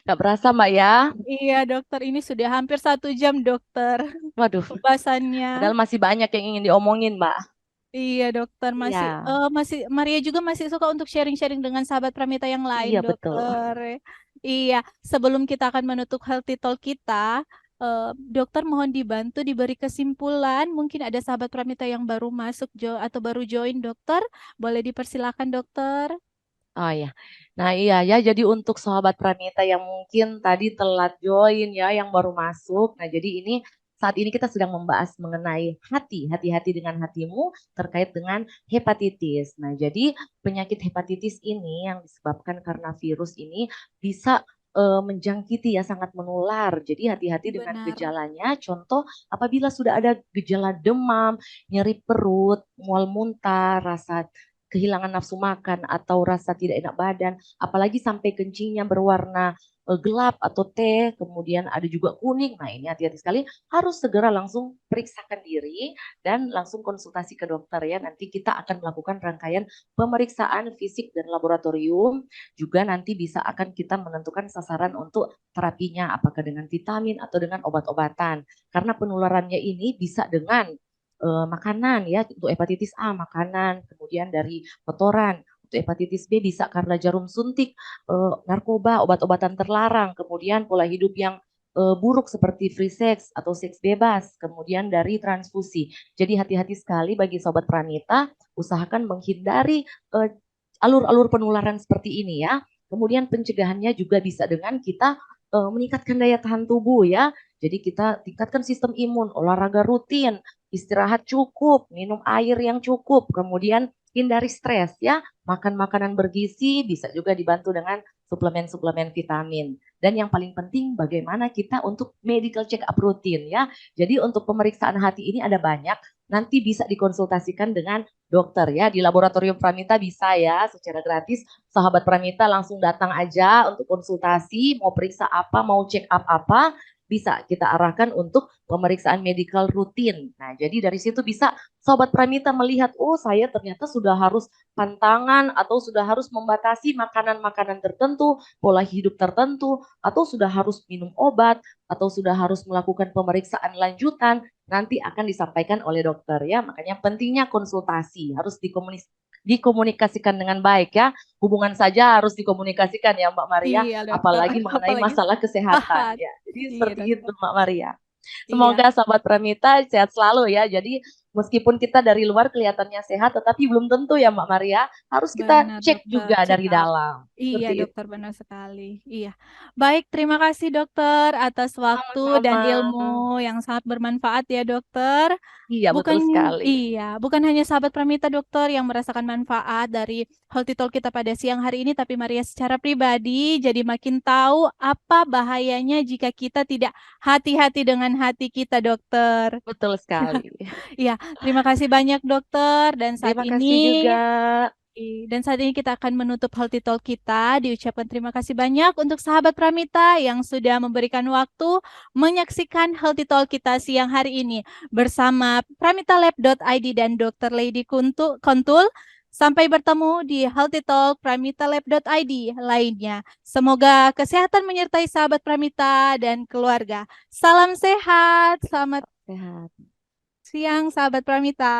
Gak berasa Mbak ya. Iya dokter, ini sudah hampir 1 jam dokter Waduh, pembahasannya. padahal masih banyak yang ingin diomongin Mbak. Iya dokter, masih Iya, Maria juga masih suka untuk sharing-sharing dengan sahabat Pramita yang lain iya betul. dokter. Iya, sebelum kita akan menutup Healthy Talk kita, dokter mohon dibantu diberi kesimpulan. Mungkin ada sahabat Pramita yang baru masuk atau baru join dokter, boleh dipersilakan dokter. Oh ya, nah iya ya. Jadi untuk sahabat Pranita yang mungkin tadi telat join ya, yang baru masuk. Nah jadi ini saat ini kita sedang membahas mengenai hati-hati dengan hatimu terkait dengan hepatitis. Nah jadi penyakit hepatitis ini yang disebabkan karena virus ini bisa menjangkiti ya, sangat menular. Jadi hati-hati dengan Benar. gejalanya. Contoh apabila sudah ada gejala demam, nyeri perut, mual muntah, rasa kehilangan nafsu makan atau rasa tidak enak badan, apalagi sampai kencingnya berwarna gelap atau teh, kemudian ada juga kuning. Nah ini hati-hati sekali, harus segera langsung periksakan diri dan langsung konsultasi ke dokter ya. Nanti kita akan melakukan rangkaian pemeriksaan fisik dan laboratorium. Juga nanti bisa akan kita menentukan sasaran untuk terapinya, apakah dengan vitamin atau dengan obat-obatan. Karena penularannya ini bisa dengan makanan ya, untuk hepatitis A makanan, kemudian dari kotoran. Untuk hepatitis B bisa karena jarum suntik, narkoba, obat-obatan terlarang, kemudian pola hidup yang buruk seperti free sex atau seks bebas, kemudian dari transfusi. Jadi hati-hati sekali bagi sobat Pranita, usahakan menghindari alur-alur penularan seperti ini ya. Kemudian pencegahannya juga bisa dengan kita meningkatkan daya tahan tubuh ya. Jadi kita tingkatkan sistem imun, olahraga rutin, istirahat cukup, minum air yang cukup, kemudian hindari stres ya, makan makanan bergizi, bisa juga dibantu dengan suplemen-suplemen vitamin. Dan yang paling penting bagaimana kita untuk medical check up rutin ya. Jadi untuk pemeriksaan hati ini ada banyak, nanti bisa dikonsultasikan dengan dokter ya. Di laboratorium Pramita bisa ya secara gratis. Sahabat Pramita langsung datang aja untuk konsultasi, mau periksa apa, mau check up apa, bisa kita arahkan untuk pemeriksaan medical rutin. Nah, jadi dari situ bisa Sobat Pramita melihat, oh saya ternyata sudah harus pantangan atau sudah harus membatasi makanan-makanan tertentu, pola hidup tertentu, atau sudah harus minum obat, atau sudah harus melakukan pemeriksaan lanjutan, nanti akan disampaikan oleh dokter ya. Makanya pentingnya konsultasi, harus dikomunikasikan dengan baik ya. Hubungan saja harus dikomunikasikan ya Mbak Maria, Iya, dokter. apalagi mengenai Apalagi masalah kesehatan sehat. ya. Jadi Iya, seperti itu dokter. Mbak Maria. Iya, Semoga Sahabat Pramita sehat selalu ya. Jadi meskipun kita dari luar kelihatannya sehat, tetapi belum tentu ya Mbak Maria. Harus kita benar cek dokter. juga Check dari up. dalam. Iya, Seperti itu. dokter, benar sekali. Iya. Baik, terima kasih dokter atas waktu dan Sama-sama. ilmu yang sangat bermanfaat ya, dokter. Iya betul Bukan sekali. bukan hanya sahabat Pramita dokter yang merasakan manfaat dari Healthy Talk kita pada siang hari ini, tapi Maria secara pribadi jadi makin tahu apa bahayanya jika kita tidak hati-hati dengan hati kita, dokter. Betul sekali. Iya, terima kasih banyak dokter Terima kasih juga. dan saat ini kita akan menutup Healthy Talk kita. Diucapkan terima kasih banyak untuk sahabat Pramita yang sudah memberikan waktu menyaksikan Healthy Talk kita siang hari ini bersama pramitalab.id dan Dr. Lady Kontul. Sampai bertemu di Healthy Talk pramitalab.id lainnya. Semoga kesehatan menyertai sahabat Pramita dan keluarga. Salam sehat, selamat Sehat. siang sahabat Pramita.